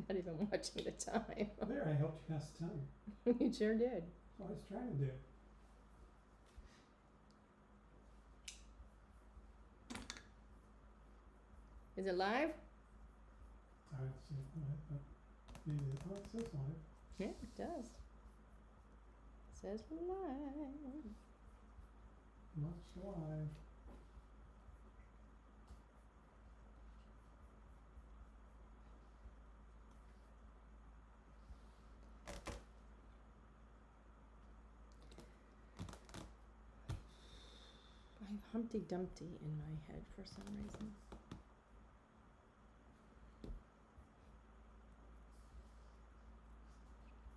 not even watching the time. There, I helped you pass the time. You sure did. That's what I was trying to do. Is it live? I have to see live, but maybe it says live. Yeah, it does. It says live. Much live. I have Humpty Dumpty in my head for some reason.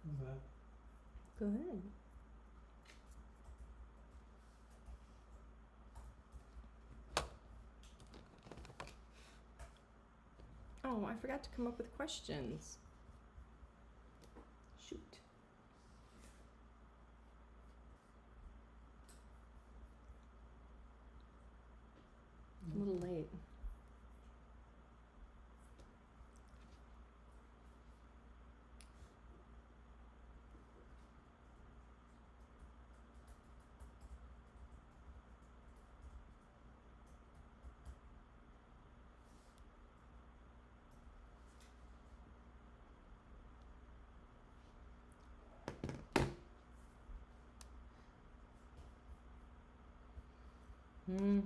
How's that? Go ahead. Oh, I forgot to come up with questions. Shoot. A little late. Saying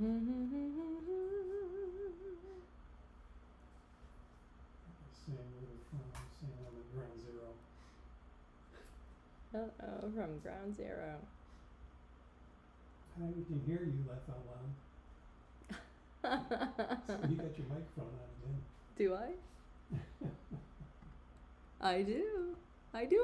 I'm at ground zero. Uh-oh, from ground zero. We can hear you laugh out loud. So you got your microphone on again. Do I? I do. I do.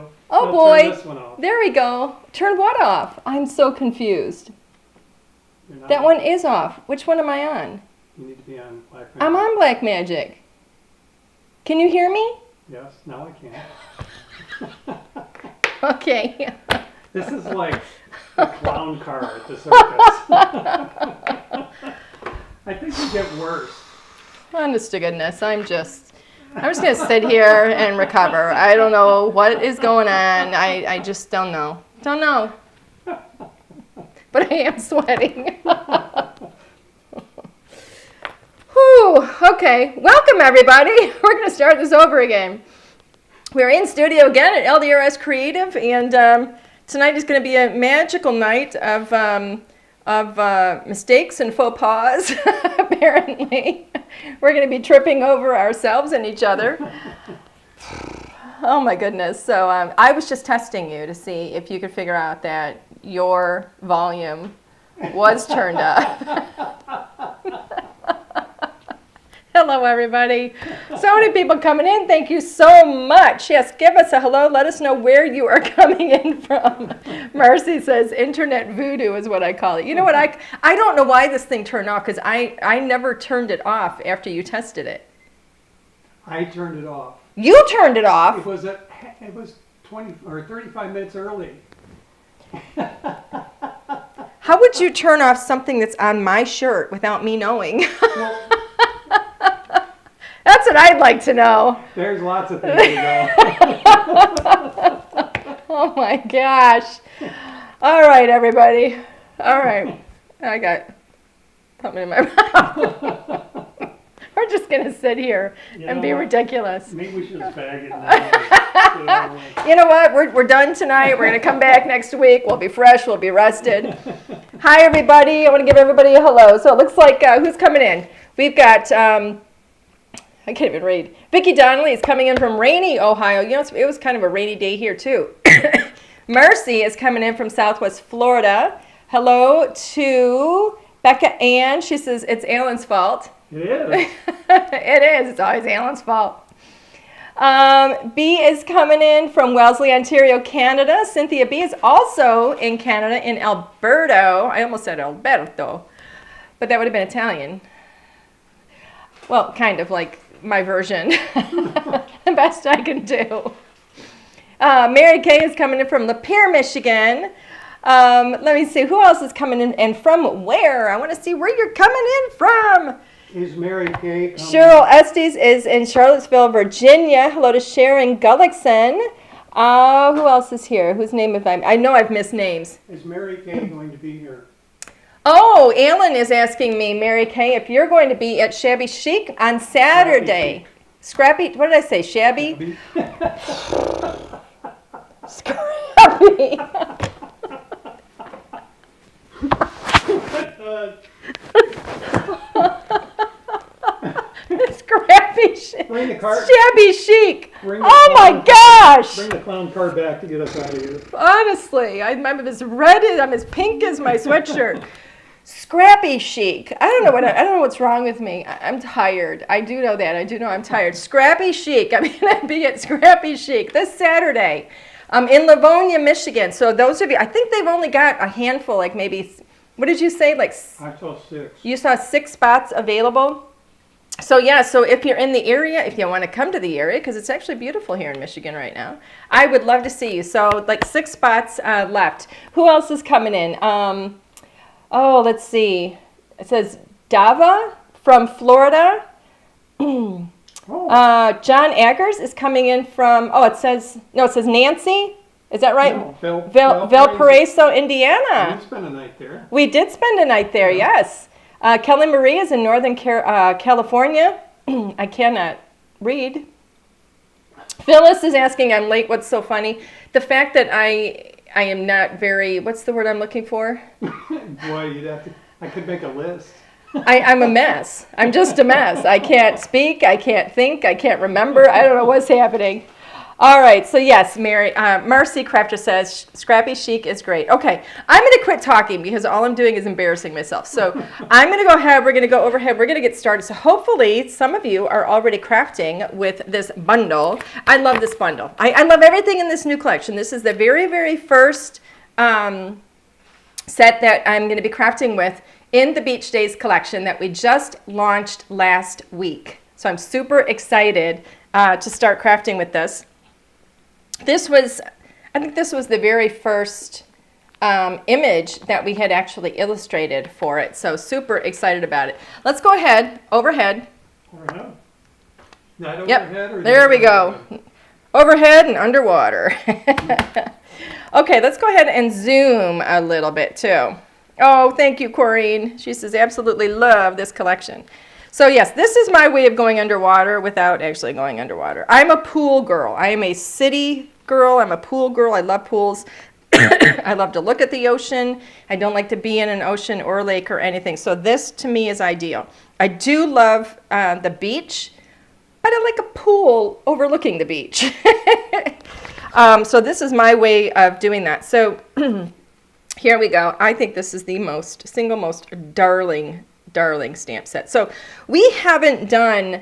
go. Oh Now boy. Turn this one off. There we go. Turn what off? I'm so confused. You're not- That one is off. Which one am I on? You need to be on Black I'm on Black Magic. Can you hear me? Yes, now I can. Okay. This is like a clown car at the circus. I think you get worse. Honest to goodness, I'm just gonna sit here and recover. I don't know what is going on. I just don't know. Don't know. But I am sweating. Whew, okay, welcome everybody. We're gonna start this over again. We're in studio again at LDRS Creative, and tonight is gonna be a magical night of mistakes and faux pas, apparently. We're going to be tripping over ourselves and each other. Oh my goodness. So I was just testing you to see if you could figure out that your volume was turned up. Hello, everybody. So many people coming in. Thank you so much. Yes, give us a hello. Let us know where you are coming in from. Marcy says internet voodoo is what I call it. You know what? I don't know why this thing turned off because I never turned it off after you tested it. I turned it off. You turned it off. It was 20 or 35 minutes early. How would you turn off something that's on my shirt without me knowing? Well, That's what I'd like to know. there's lots of things to go. Oh my gosh. All right, everybody. All right. I got something in my mouth. We're just going to sit here You and know be what? ridiculous. Maybe we should bag it now. You know what? We're done tonight. We're going to come back next week. We'll be fresh. We'll be rested. Hi, everybody. I want to give everybody a hello. So it looks like who's coming in? We've got... I can't even read. Vicki Donnelly is coming in from rainy Ohio. You know, it was kind of a rainy day here, too. Mercy is coming in from Southwest Florida. Hello to Becca Ann. She says it's Alan's fault. It is. It is. It's always Alan's fault. B is coming in from Wellesley, Ontario, Canada. Cynthia B is also in Canada, in Alberto. I almost said Alberto, but that would have been Italian. Well, kind of like my version. The best I can do. Mary Kay is coming in from Lapeer, Michigan. Let me see, who else is coming in and from where? I want to see where you're coming in from. Is Mary Kay coming? Cheryl Estes is in Charlottesville, Virginia. Hello to Sharon Gullickson. Who else is here? Whose name have I know I've missed names. Is Mary Kay going to be here? Oh, Alan is asking me, Mary Kay, if you're going to be at Shabby Chic on Saturday. Scrappy, what did I say? Shabby? Scrappy. Scrappy Chic. Bring the cart. Shabby Chic. Bring the Oh my clown- gosh. Bring the clown car back to get us out of here. Honestly, I'm as red as I'm as pink as my sweatshirt. Scrappy Chic. I don't know what's wrong with me. I'm tired. I do know that. I do know I'm tired. Scrappy Chic. I'm gonna be at Scrappy Chic this Saturday, in Livonia, Michigan. So those of you, I think they've only got a handful, like maybe, what did you say? Like I saw 6. you saw 6 spots available. So yeah, so if you're in the area, if you want to come to the area, because it's actually beautiful here in Michigan right now, I would love to see you. So like 6 spots left. Who else is coming in? Oh, let's see. It says Dava from Florida. Oh. John Aggers is coming in from, it says Nancy. Is that right? No, Valparaiso, Indiana. We spent a night there. We did spend a night there, yes. Kelly Marie is in Northern California. I cannot read. Phyllis is asking, I'm late, what's so funny? The fact that I am not very, what's the word I'm looking for? Boy, I could make a list. I'm a mess. I'm just a mess. I can't speak, I can't think, I can't remember. I don't know what's happening. All right, so yes, Marcy Crafter says, Scrappy Chic is great. Okay, I'm going to quit talking because all I'm doing is embarrassing myself. So I'm going to go ahead, we're going to go overhead, we're going to get started. So hopefully some of you are already crafting with this bundle. I love this bundle. I love everything in this new collection. This is the very, very first set that I'm going to be crafting with in the Beach Days collection that we just launched last week. So I'm super excited to start crafting with this. I think this was the very first image that we had actually illustrated for it. So super excited about it. Let's go ahead, overhead. Overhead? Not Yep, overhead or there we go. Overhead and underwater. Okay, let's go ahead and zoom a little bit too. Oh, thank you, Corrine. She says, absolutely love this collection. So yes, this is my way of going underwater without actually going underwater. I'm a pool girl. I am a city girl. I'm a pool girl. I love pools. I love to look at the ocean. I don't like to be in an ocean or lake or anything. So this to me is ideal. I do love the beach, but I like a pool overlooking the beach. So this is my way of doing that. So here we go. I think this is the single most darling stamp set. So we haven't done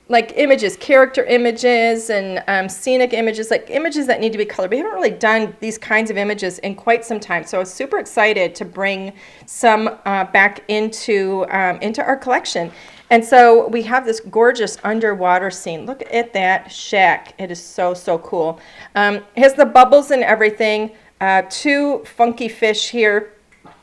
like images, character images and scenic images, like images that need to be colored. We haven't really done these kinds of images in quite some time. So I was super excited to bring some back into our collection. And so we have this gorgeous underwater scene. Look at that shack. It is so, so cool. It has the bubbles and everything. 2 funky fish here.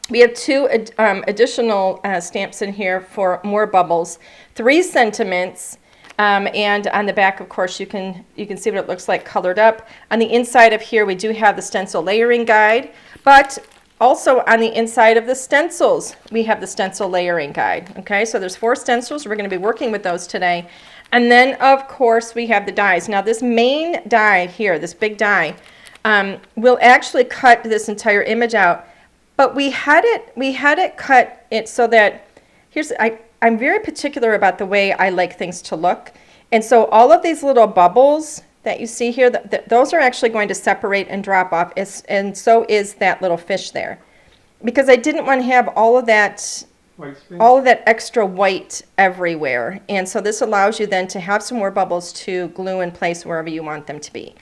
We have 2 additional stamps in here for more bubbles. 3 sentiments. And on the back, of course, you can see what it looks like colored up. On the inside of here, we do have the stencil layering guide. But also on the inside of the stencils, we have the stencil layering guide. Okay, so there's 4 stencils. We're going to be working with those today. And then, of course, we have the dies. Now, this main die here, this big die, will actually cut this entire image out. But we had it cut it so that, I'm very particular about the way I like things to look. And so all of these little bubbles that you see here, those are actually going to separate and drop off, and so is that little fish there. Because I didn't want to have all of that extra white everywhere. And so this allows you then to have some more bubbles to glue in place wherever you want them to be.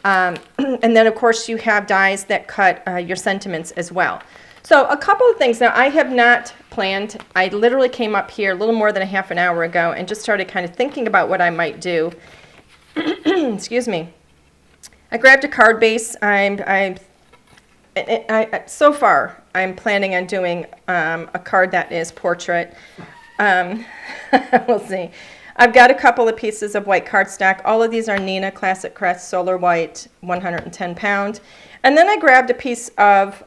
And then, of course, you have dies that cut your sentiments as well. So a couple of things. Now, I have not planned. I literally came up here a little more than a half an hour ago and just started kind of thinking about what I might do. Excuse me. I grabbed a card base. So far, I'm planning on doing a card that is portrait. We'll see. I've got a couple of pieces of white cardstock. All of these are Neenah Classic Crest Solar White, 110 pound. And then I grabbed a piece of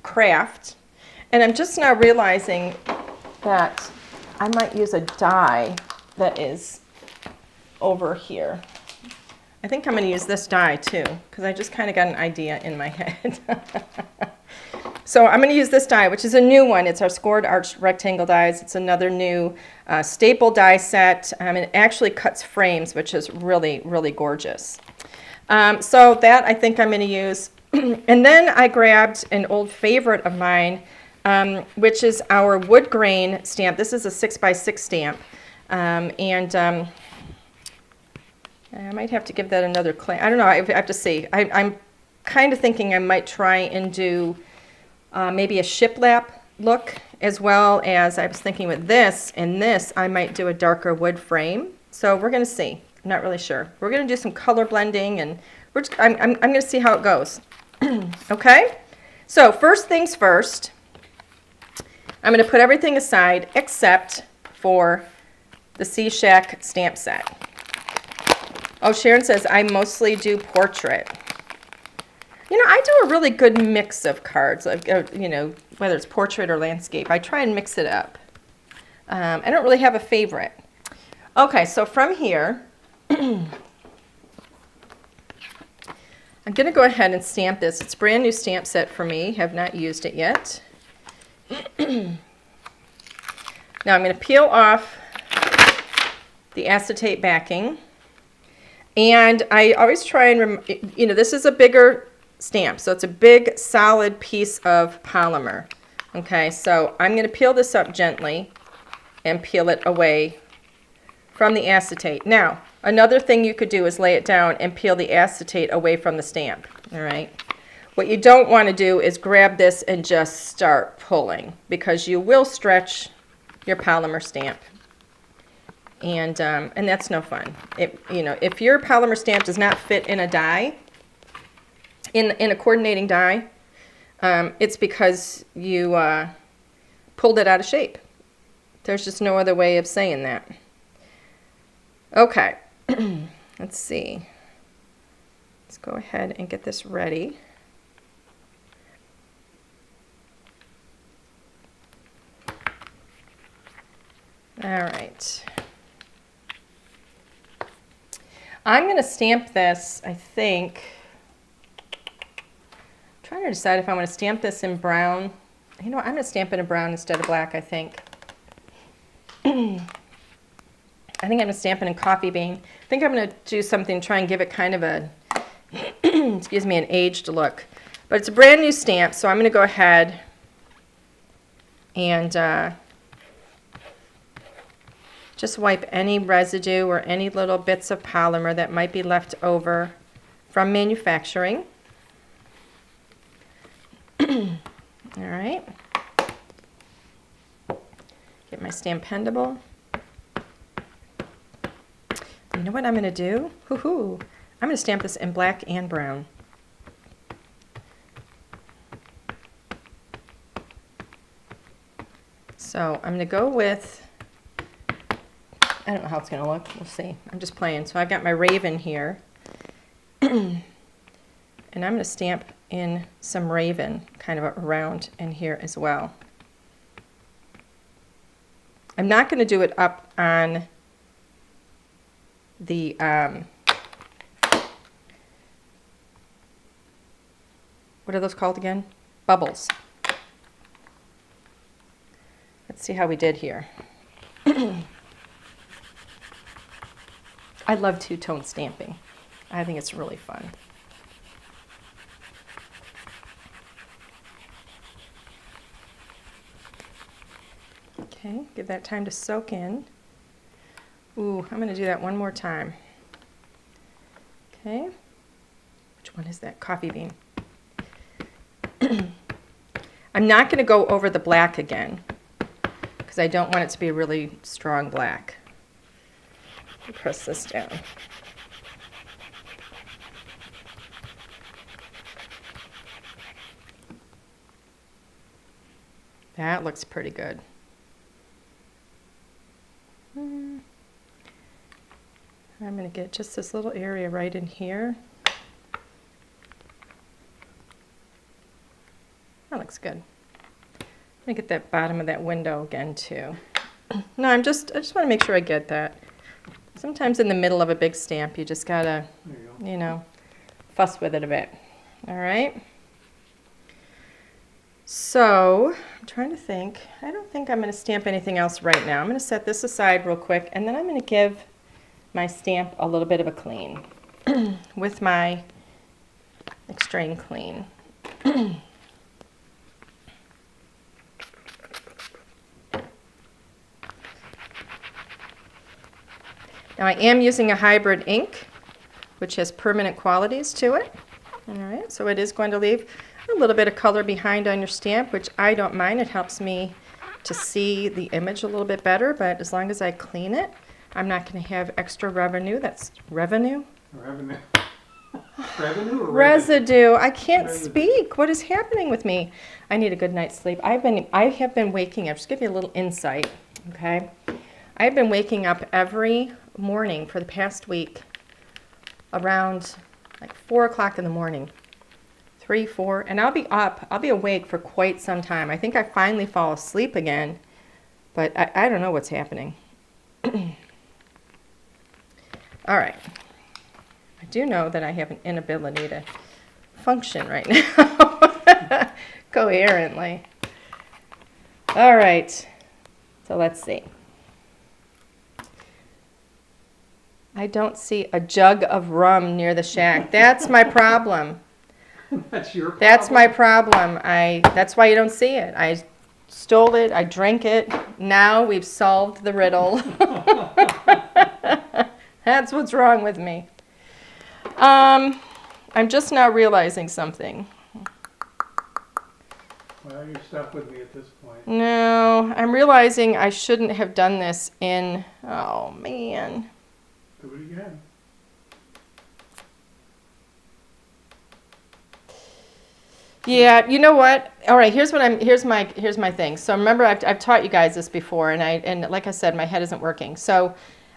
craft. And I'm just now realizing that I might use a die that is over here. I think I'm going to use this die too, because I just kind of got an idea in my head. So I'm going to use this die, which is a new one. It's our scored arched rectangle dies. It's another new staple die set. It actually cuts frames, which is really, really gorgeous. So that I think I'm going to use. And then I grabbed an old favorite of mine, which is our wood grain stamp. This is a 6x6 stamp. I might have to give that another clean. I don't know. I have to see. I'm kind of thinking I might try and do maybe a shiplap look, as well as I was thinking with this and this, I might do a darker wood frame. So we're going to see. I'm not really sure. We're going to do some color blending, and I'm going to see how it goes. Okay? So first things first, I'm going to put everything aside except for the Sea Shack stamp set. Oh, Sharon says, I mostly do portrait. You know, I do a really good mix of cards, you know, whether it's portrait or landscape. I try and mix it up. I don't really have a favorite. Okay, so from here, I'm going to go ahead and stamp this. It's a brand new stamp set for me. Have not used it yet. Now I'm going to peel off the acetate backing. And I always try and, this is a bigger stamp, so it's a big solid piece of polymer. Okay, so I'm going to peel this up gently and peel it away from the acetate. Now, another thing you could do is lay it down and peel the acetate away from the stamp. All right. What you don't want to do is grab this and just start pulling, because you will stretch your polymer stamp. And that's no fun. If your polymer stamp does not fit in a die, in a coordinating die, it's because you pulled it out of shape. There's just no other way of saying that. Okay, let's see. Let's go ahead and get this ready. All right. I'm going to stamp this, I think. I'm trying to decide if I want to stamp this in brown. I'm going to stamp it in brown instead of black, I think. I think I'm going to stamp it in coffee bean. I think I'm going to do something, try and give it kind of a, excuse me, an aged look. But it's a brand new stamp, so I'm going to go ahead and just wipe any residue or any little bits of polymer that might be left over from manufacturing. All right. Get my Stampendable. You know what I'm going to do? Hoo-hoo. I'm going to stamp this in black and brown. So I'm going to go with, I don't know how it's going to look. We'll see. I'm just playing. So I've got my Raven here. And I'm going to stamp in some Raven kind of around in here as well. I'm not going to do it up on the what are those called again? Bubbles. Let's see how we did here. I love two-tone stamping. I think it's really fun. Okay, give that time to soak in. Ooh, I'm going to do that one more time. Okay. Which one is that? Coffee bean. I'm not going to go over the black again because I don't want it to be a really strong black. Press this down. That looks pretty good. I'm going to get just this little area right in here. That looks good. Let me get that bottom of that window again too. No, I just want to make sure I get that. Sometimes in the middle of a big stamp, you just gotta, fuss with it a bit. All right. So I'm trying to think. I don't think I'm going to stamp anything else right now. I'm going to set this aside real quick, and then I'm going to give my stamp a little bit of a clean with my Extreme Clean. Now I am using a hybrid ink, which has permanent qualities to it. All right, so it is going to leave a little bit of color behind on your stamp, which I don't mind. It helps me to see the image a little bit better, but as long as I clean it, I'm not going to have extra revenue. That's revenue? Revenue. Revenue or residue. I can't residue. speak. What is happening with me? I need a good night's sleep. I have been waking up. Just give you a little insight, okay? I've been waking up every morning for the past week around like 4 o'clock in the morning. 3, 4, and I'll be awake for quite some time. I think I finally fall asleep again, but I don't know what's happening. All right. I do know that I have an inability to function right now coherently. All right. So let's see. I don't see a jug of rum near the shack. That's my problem. That's your problem. That's my problem. That's why you don't see it. I stole it. I drank it. Now we've solved the riddle. That's what's wrong with me. I'm just now realizing something. Well, you're stuck with me at this point. No, I'm realizing I shouldn't have done this in, oh man. Do it again. Yeah, you know what? All right, here's my thing. So remember, I've taught you guys this before, and like I said, my head isn't working. So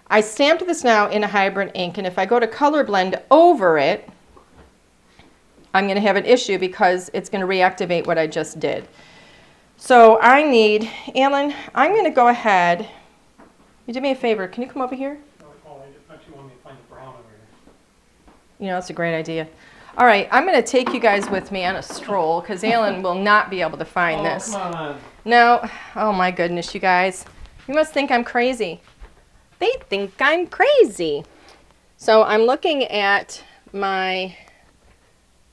I stamped this now in a hybrid ink, and if I go to color blend over it, I'm going to have an issue because it's going to reactivate what I just did. So I need, Alan, I'm going to go ahead. You do me a favor. Can you come over here? Oh, I actually want me to find the brown over here. You know, that's a great idea. All right, I'm going to take you guys with me on a stroll because Alan will not be able to find this. Come on. No, oh my goodness, you guys. You must think I'm crazy. They think I'm crazy. So I'm looking at my,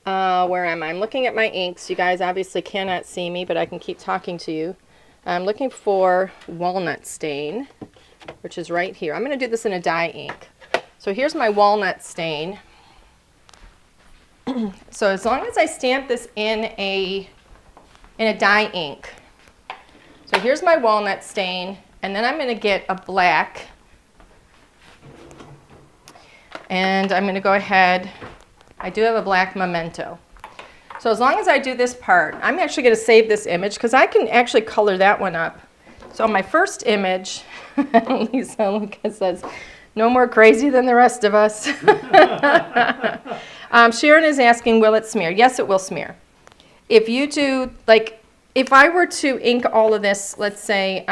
where am I? I'm looking at my inks. You guys obviously cannot see me, but I can keep talking to you. I'm looking for walnut stain, which is right here. I'm going to do this in a dye ink. So here's my walnut stain. So as long as I stamp this in a dye ink. So here's my walnut stain, and then I'm going to get a black. And I'm going to go ahead, I do have a black memento. So as long as I do this part, I'm actually going to save this image because I can actually color that one up. So my first image, Lisa Lucas says, no more crazy than the rest of us. Sharon is asking, will it smear? Yes, it will smear. If you do, like, if I were to ink all of this, let's say,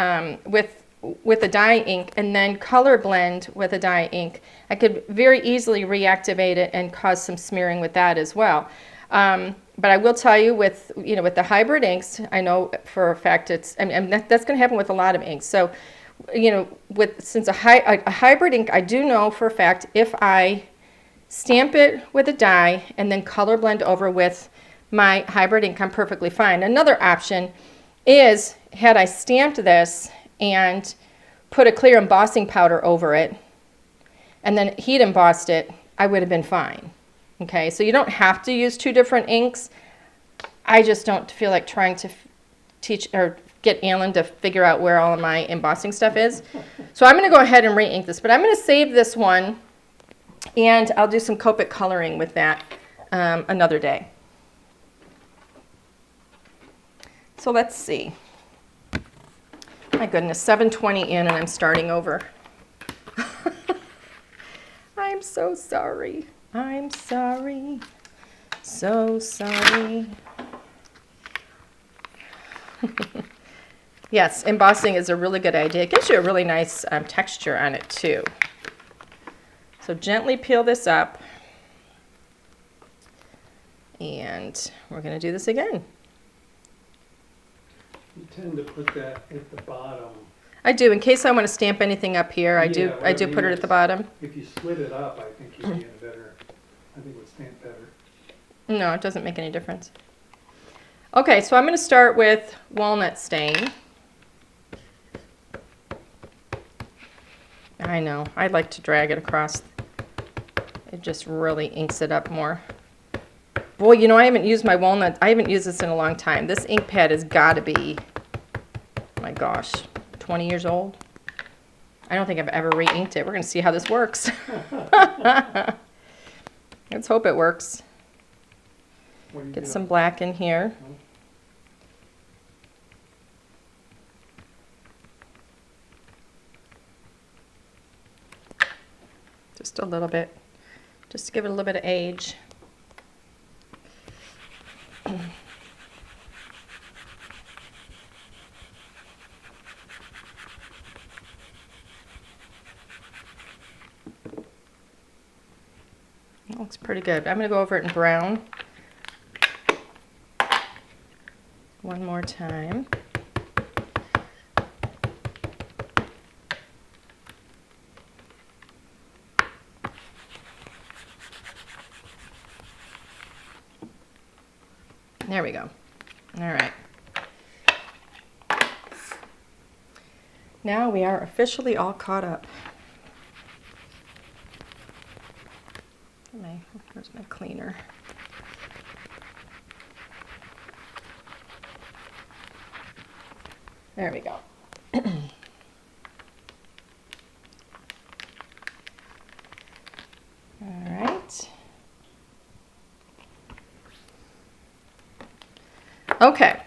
with a dye ink and then color blend with a dye ink, I could very easily reactivate it and cause some smearing with that as well. But I will tell you with the hybrid inks, I know for a fact that's going to happen with a lot of inks. So, since a hybrid ink, I do know for a fact if I stamp it with a dye and then color blend over with my hybrid ink, I'm perfectly fine. Another option is, had I stamped this and put a clear embossing powder over it and then heat embossed it, I would have been fine. Okay, so you don't have to use two different inks. I just don't feel like trying to teach or get Alan to figure out where all of my embossing stuff is. So I'm going to go ahead and re-ink this, but I'm going to save this one and I'll do some Copic coloring with that another day. So let's see. My goodness, 7:20 in and I'm starting over. I'm so sorry. I'm sorry. So sorry. Yes, embossing is a really good idea. It gives you a really nice texture on it too. So gently peel this up. And we're going to do this again. You tend to put that at the bottom. I do. In case I want to stamp anything up here, I do put it at the bottom. If you split it up, I think you'd be in a better, I think it would stamp better. No, it doesn't make any difference. Okay, so I'm going to start with walnut stain. I know. I like to drag it across. It just really inks it up more. Boy, I haven't used my walnut. I haven't used this in a long time. This ink pad has got to be, my gosh, 20 years old. I don't think I've ever re-inked it. We're going to see how this works. Let's hope it works. Get some black in here. Just a little bit. Just to give it a little bit of age. That looks pretty good. I'm going to go over it in brown. One more time. we go. All right. Now we are officially all caught up. Where's my cleaner? There we go. All right. Okay.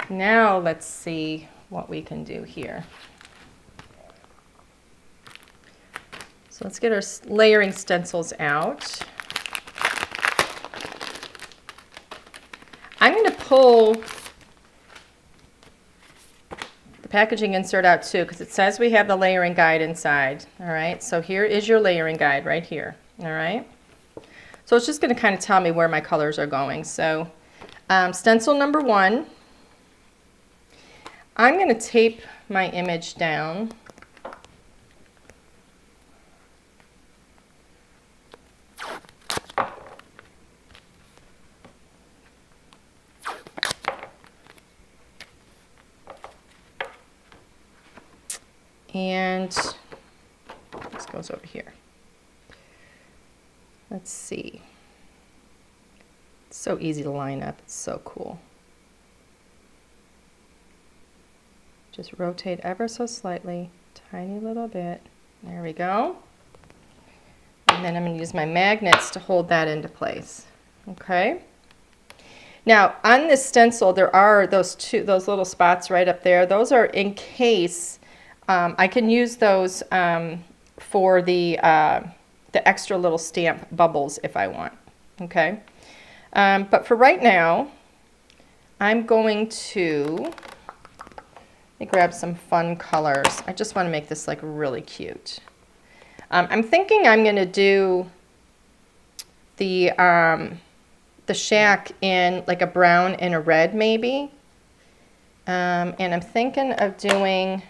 Now let's see what we can do here. So let's get our layering stencils out. I'm going to pull the packaging insert out too, because it says we have the layering guide inside. All right, so here is your layering guide right here. All right, so it's just going to kind of tell me where my colors are going. So stencil number 1, I'm going to tape my image down. And this goes over here. Let's see. It's so easy to line up. It's so cool. Just rotate ever so slightly, tiny little bit. There we go. And then I'm going to use my magnets to hold that into place. Okay. Now on this stencil, there are those little spots right up there. Those are in case. I can use those for the extra little stamp bubbles if I want, okay? But for right now, I'm going to, let me grab some fun colors. I just want to make this like really cute. I'm thinking I'm going to do the shack in like a brown and a red maybe. And I'm thinking of doing...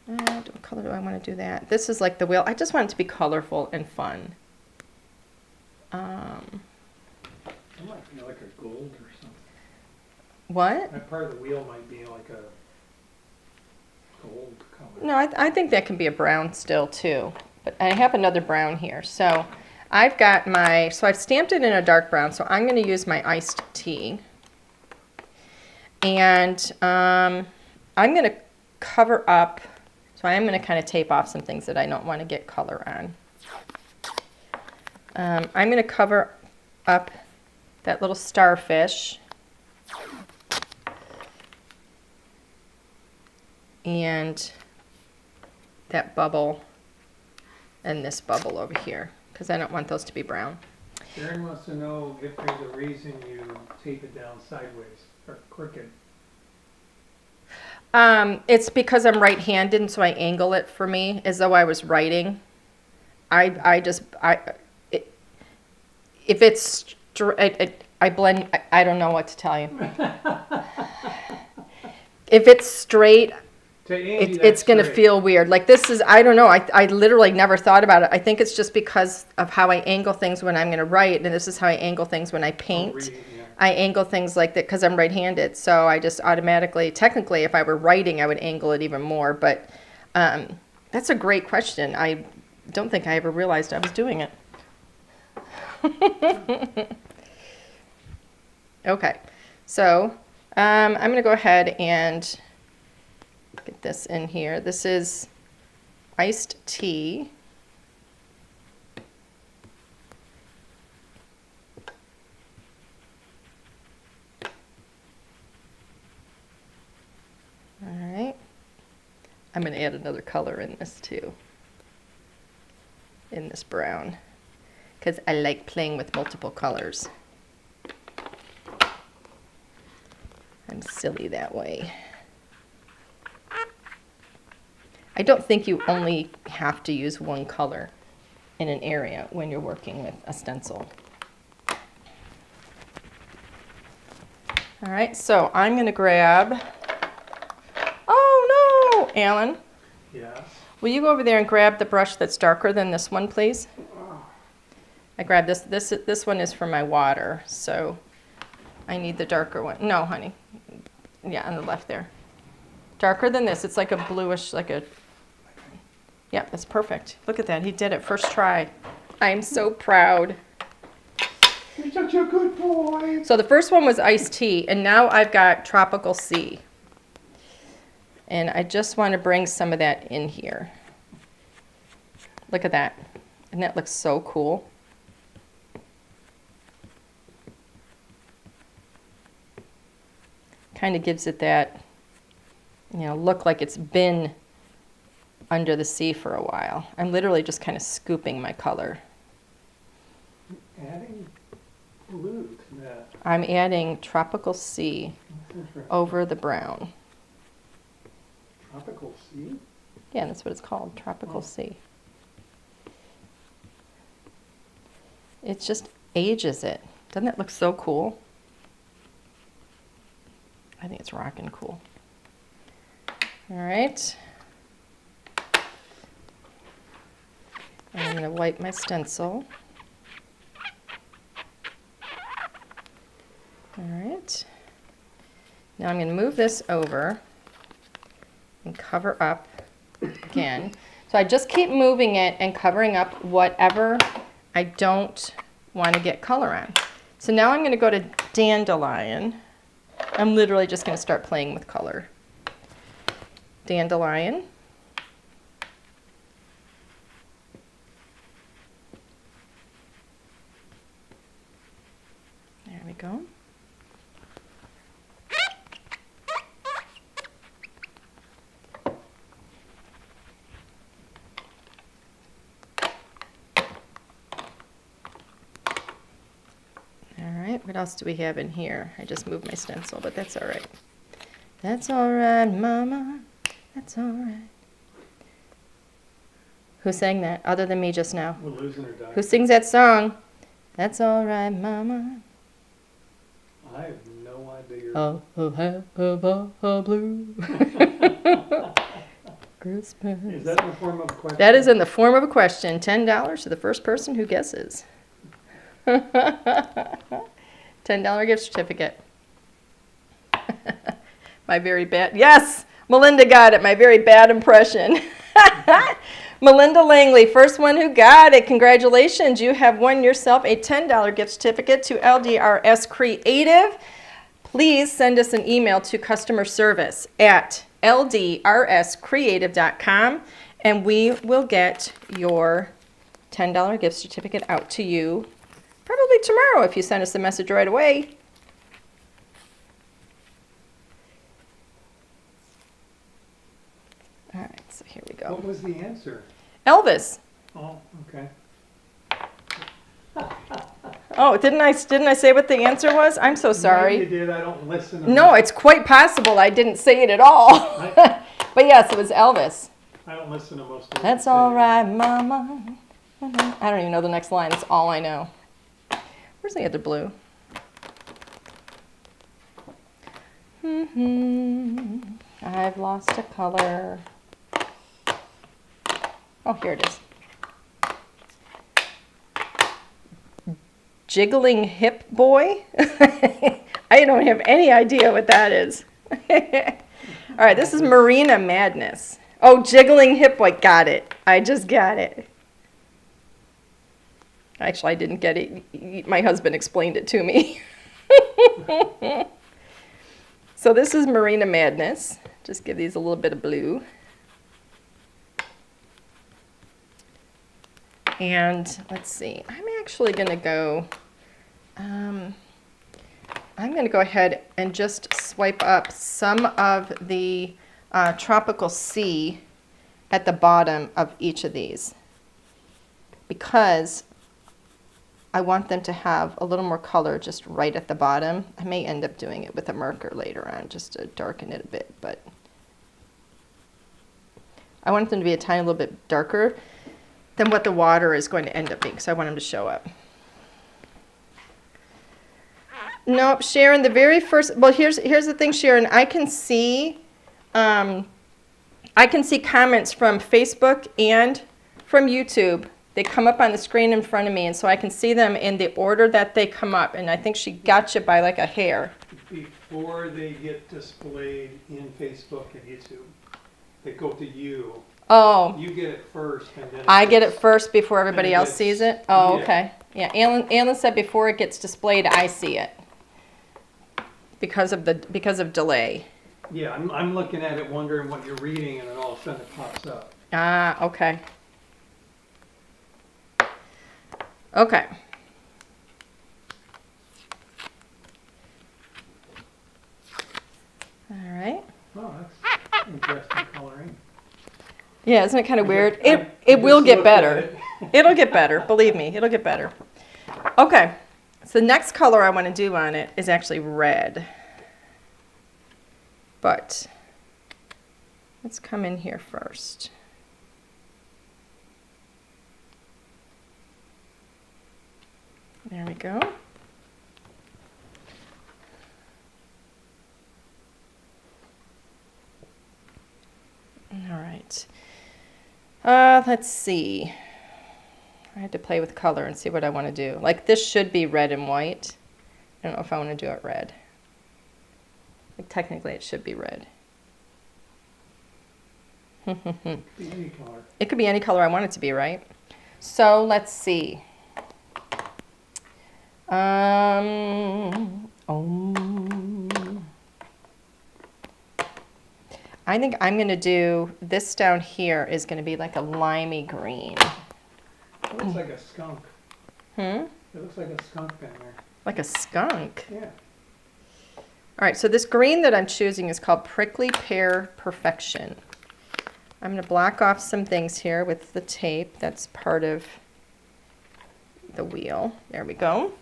what color do I want to do that? This is like the wheel. I just want it to be colorful and fun. It might be like a gold or something. What? That part of the wheel might be like a gold color. No, I think that can be a brown still too. But I have another brown here. So I've got so I've stamped it in a dark brown. So I'm going to use my iced tea. And I'm going to cover up. So I am going to kind of tape off some things that I don't want to get color on. I'm going to cover up that little starfish. And that bubble and this bubble over here, because I don't want those to be brown. Sharon wants to know if there's a reason you tape it down sideways or crooked. It's because I'm right-handed, and so I angle it for me as though I was writing. If it's straight, I blend. I don't know what to tell you. If it's straight, Angie, it's going to feel weird. Like this is, I don't know. I literally never thought about it. I think it's just because of how I angle things when I'm going to write, and this is how I angle things when I paint. I angle things like that because I'm right-handed, so I just automatically, technically, if I were writing, I would angle it even more, but that's a great question. I don't think I ever realized I was doing it. Okay, so I'm going to go ahead and get this in here. This is iced tea. All right, I'm going to add another color in this too, in this brown, because I like playing with multiple colors. I'm silly that way. I don't think you only have to use one color in an area when you're working with a stencil. All right, so I'm going to grab... Oh no, Alan. Yes. Will you go over there and grab the brush that's darker than this one, please? I grabbed this. This one is for my water, so I need the darker one. No, honey. Yeah, on the left there. Darker than this. It's like a bluish, like a... Yeah, that's perfect. Look at that. He did it first try. I'm so proud. You're such a good boy. So the first one was iced tea, and now I've got tropical sea. And I just want to bring some of that in here. Look at that. And that looks so cool. Kind of gives it that, look like it's been under the sea for a while. I'm literally just kind of scooping my color. Adding blue to that. I'm adding tropical sea over the brown. Tropical sea? Yeah, that's what it's called, tropical sea. It just ages it. Doesn't it look so cool? I think it's rockin' cool. All right. I'm going to wipe my stencil. All right. Now I'm going to move this over and cover up again. So I just keep moving it and covering up whatever I don't want to get color on. So now I'm going to go to dandelion. I'm literally just going to start playing with color. Dandelion. There we go. What else do we have in here? I just moved my stencil, but that's all right. That's all right, Mama. That's all right. Who sang that other than me just now? We're losing her, Doc. Who sings that song? That's all right, Mama. I have no idea. Oh, have a blue Christmas. Is that in the form of a question? That is in the form of a question. $10 to the first person who guesses. $10 gift certificate. My very bad, yes, Melinda got it, my very bad impression. Melinda Langley, first one who got it. Congratulations, you have won yourself a $10 gift certificate to LDRS Creative. Please send us an email to customer service at ldrscreative.com and we will get your $10 gift certificate out to you probably tomorrow if you send us a message right away. All right, so here we go. What was the answer? Elvis. Oh, okay. Oh, didn't I say what the answer was? I'm so sorry. Maybe you did. I don't listen. No, it's quite possible I didn't say it at all. But yes, it was Elvis. I don't listen to most of it. That's all right, Mama. I don't even know the next line. That's all I know. Where's the other blue? I've lost a color. Oh, here it is. Jiggling hip boy? I don't have any idea what that is. All right, this is Marina Madness. Oh, jiggling hip boy. Got it. I just got it. Actually, I didn't get it. My husband explained it to me. So this is Marina Madness. Just give these a little bit of blue. And let's see. I'm actually going to go. I'm going to go ahead and just swipe up some of the tropical sea at the bottom of each of these because I want them to have a little more color just right at the bottom. I may end up doing it with a marker later on just to darken it a bit, but I want them to be a tiny little bit darker than what the water is going to end up being, so I want them to show up. Nope, Sharon, the very first, well, here's the thing, Sharon, I can see comments from Facebook and from YouTube They come up on the screen in front of me, and so I can see them in the order that they come up. And I think she got you by like a hair. Before they get displayed in Facebook and YouTube, they go to you. Oh, You get it first, and then I get it first before everybody else gets- sees it? Oh, yeah. okay. Yeah, Alan said before it gets displayed, I see it. Because of delay. Yeah, I'm looking at it, wondering what you're reading, and then all of a sudden it pops up. Ah, okay. Okay. All right. Oh, that's interesting coloring. Yeah, isn't it kind of weird? I It will just get looked at better. it. It'll get better. Believe me, it'll get better. Okay. So the next color I want to do on it is actually red. But let's come in here first. There we go. All right. Let's see. I had to play with color and see what I want to do. Like this should be red and white. I don't know if I want to do it red. Like technically it should be red. Be any color. It could be any color I want it to be, right? So let's see. I think I'm going to do this down here is going to be like a limey green. It looks like a skunk. Hmm? It looks like a skunk down there. Like a skunk. Yeah. All right, so this green that I'm choosing is called Prickly Pear Perfection. I'm going to block off some things here with the tape. That's part of the wheel. There we go.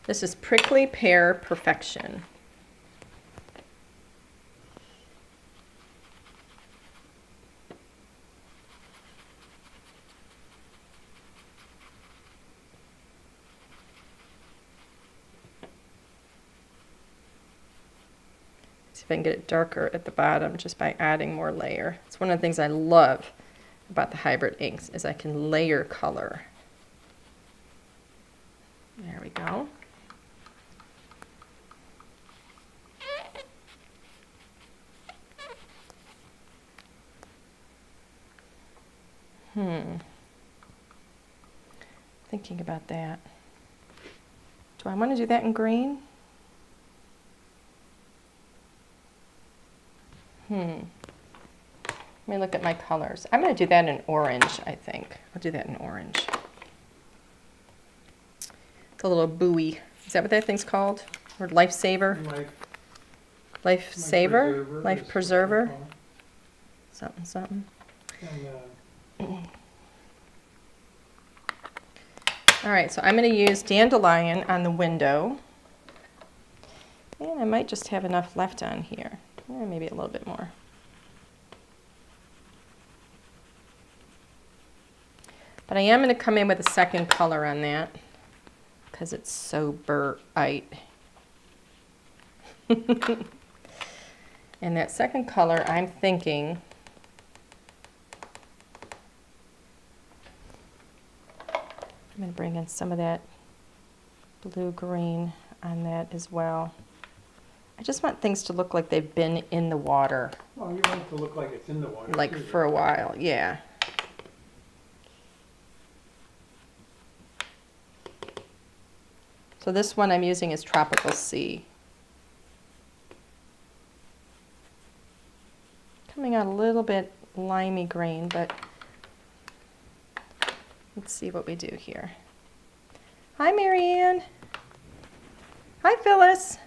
This is Prickly Pear Perfection. See if I can get it darker at the bottom just by adding more layer. It's one of the things I love about the hybrid inks is I can layer color. There we go. Thinking about that. Do I want to do that in green? Let me look at my colors. I'm going to do that in orange, I think. I'll do that in orange. It's a little buoy. Is that what that thing's called? Or lifesaver? Life saver? Life preserver? Something, something. And, All right, so I'm going to use dandelion on the window. And I might just have enough left on here. Maybe a little bit more. But I am going to come in with a second color on that because it's so bright. And that second color, I'm thinking I'm going to bring in some of that blue-green on that as well. I just want things to look like they've been in the water. well, you want it to look like it's in the water. Like too. for a while, yeah. So this one I'm using is Tropical Sea. Coming out a little bit limey green, but let's see what we do here. Hi, Marianne. Hi, Phyllis.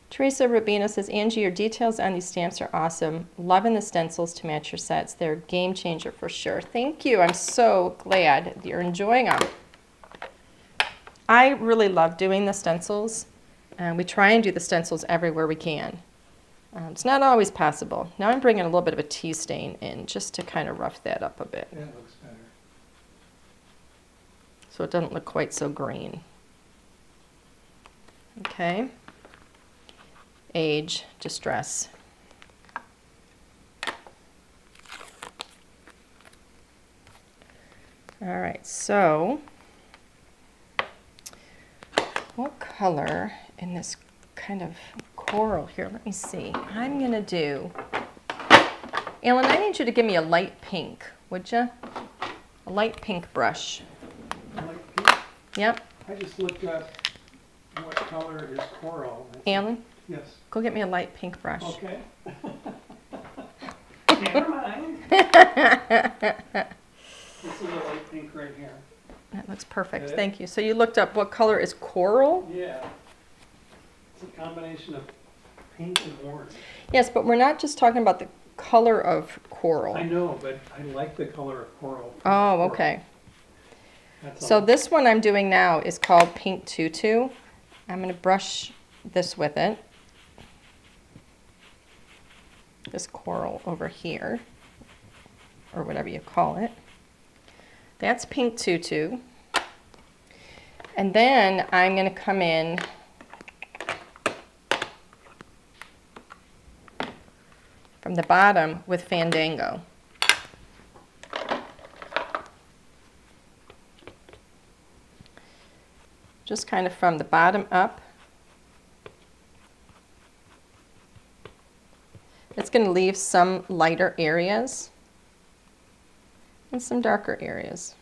Teresa Rubino says, Angie, your details on these stamps are awesome. Loving the stencils to match your sets. They're a game changer for sure. Thank you. I'm so glad that you're enjoying them. I really love doing the stencils. We try and do the stencils everywhere we can. It's not always possible. Now I'm bringing a little bit of a tea stain in just to kind of rough that up a bit. That looks better. So it doesn't look quite so green. Okay. Age, distress. All right, so what color in this kind of coral here? Let me see. I'm gonna do, Alan, I need you to give me a light pink, would you? A light pink brush. Light pink? Yep. I just looked up what color is coral. Alan, Yes. go get me a light pink brush. Okay. Never mind. This is a light pink right here. That looks perfect. Good. Thank you. So you looked up what color is coral? Yeah. It's a combination of pink and orange. Yes, but we're not just talking about the color of coral. I know, but I like the color of coral. Oh, okay. That's So all. this one I'm doing now is called Pink Tutu. I'm going to brush this with it. This coral over here, or whatever you call it. That's Pink Tutu. And then I'm going to come in from the bottom with Fandango. Just kind of from the bottom up. It's going to leave some lighter areas and some darker areas,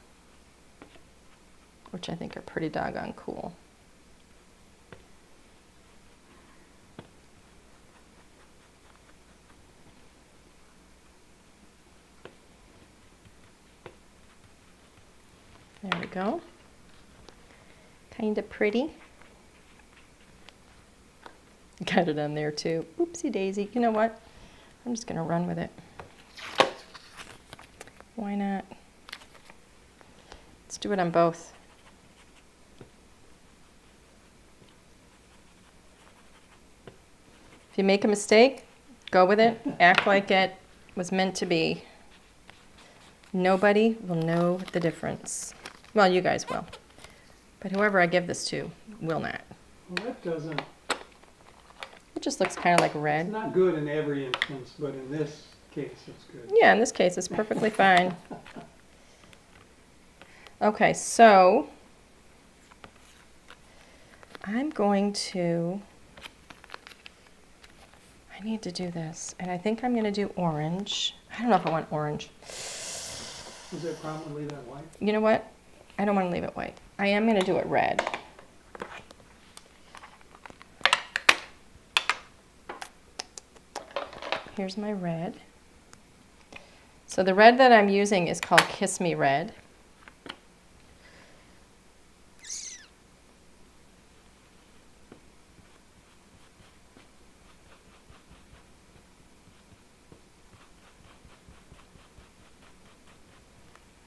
which I think are pretty doggone cool. There we go. Kind of pretty. Got it on there too. Oopsie daisy. You know what? I'm just going to run with it. Why not? Let's do it on both. If you make a mistake, go with it. Act like it was meant to be. Nobody will know the difference. Well, you guys will. But whoever I give this to will not. Well, that doesn't. It just looks kind of like It's red. not good in every instance, but in this case, it's good. Yeah, in this case, it's perfectly fine. Okay, so I'm going to, I need to do this, and I think I'm going to do orange. I don't know if I want orange. Is there a problem with leaving that white? You know what? I don't want to leave it white. I am going to do it red. Here's my red. So the red that I'm using is called Kiss Me Red.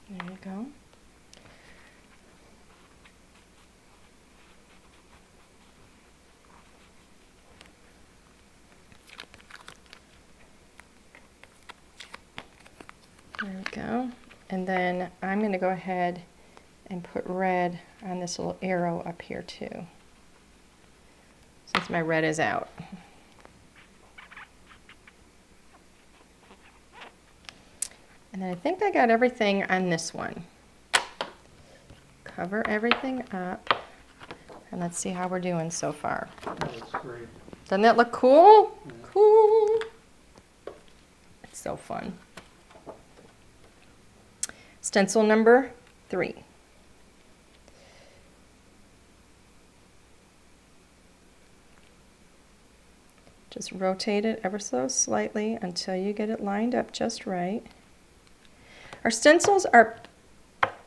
There you go. There we go. And then I'm going to go ahead and put red on this little arrow up here too, since my red is out. And then I think I got everything on this one. Cover everything up. And let's see how we're doing so far. That looks great. Doesn't that look cool? Yeah. Cool. It's so fun. Stencil number 3. Just rotate it ever so slightly until you get it lined up just right. Our stencils are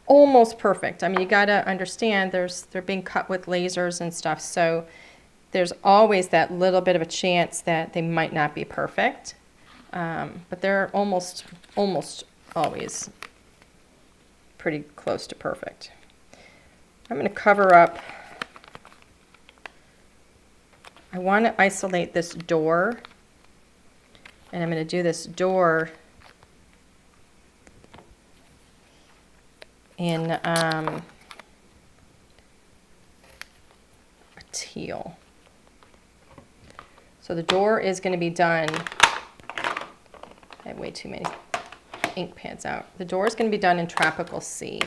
almost perfect. I mean, you gotta understand they're being cut with lasers and stuff, so there's always that little bit of a chance that they might not be perfect, but they're almost always pretty close to perfect. I'm going to cover up. I want to isolate this door, and I'm going to do this door in a teal. So the door is going to be done. I have way too many ink pads out. The door is going to be done in Tropical Sea.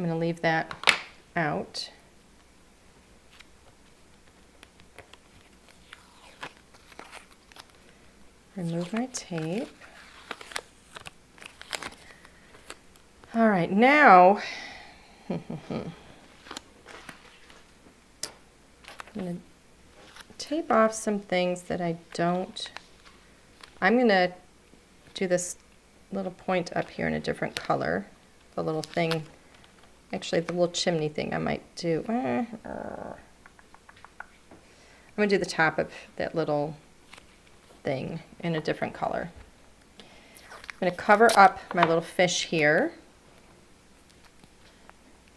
going to leave that out. Remove my tape. All right, now I'm going to tape off some things that I don't. I'm going to do this little point up here in a different color. The little thing, actually the little chimney thing I might do. I'm going to do the top of that little thing in a different color. I'm going to cover up my little fish here.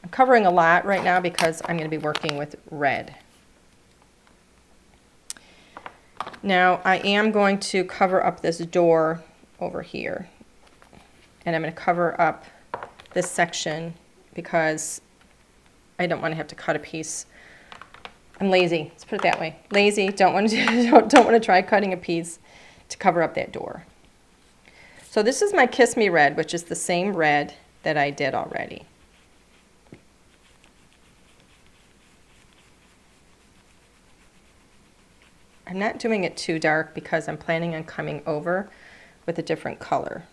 I'm covering a lot right now because I'm going to be working with red. Now I am going to cover up this door over here, and I'm going to cover up this section because I don't want to have to cut a piece. I'm lazy. Let's put it that way. Lazy. Don't want to try cutting a piece to cover up that door. So this is my Kiss Me Red, which is the same red that I did already. I'm not doing it too dark because I'm planning on coming over with a different color.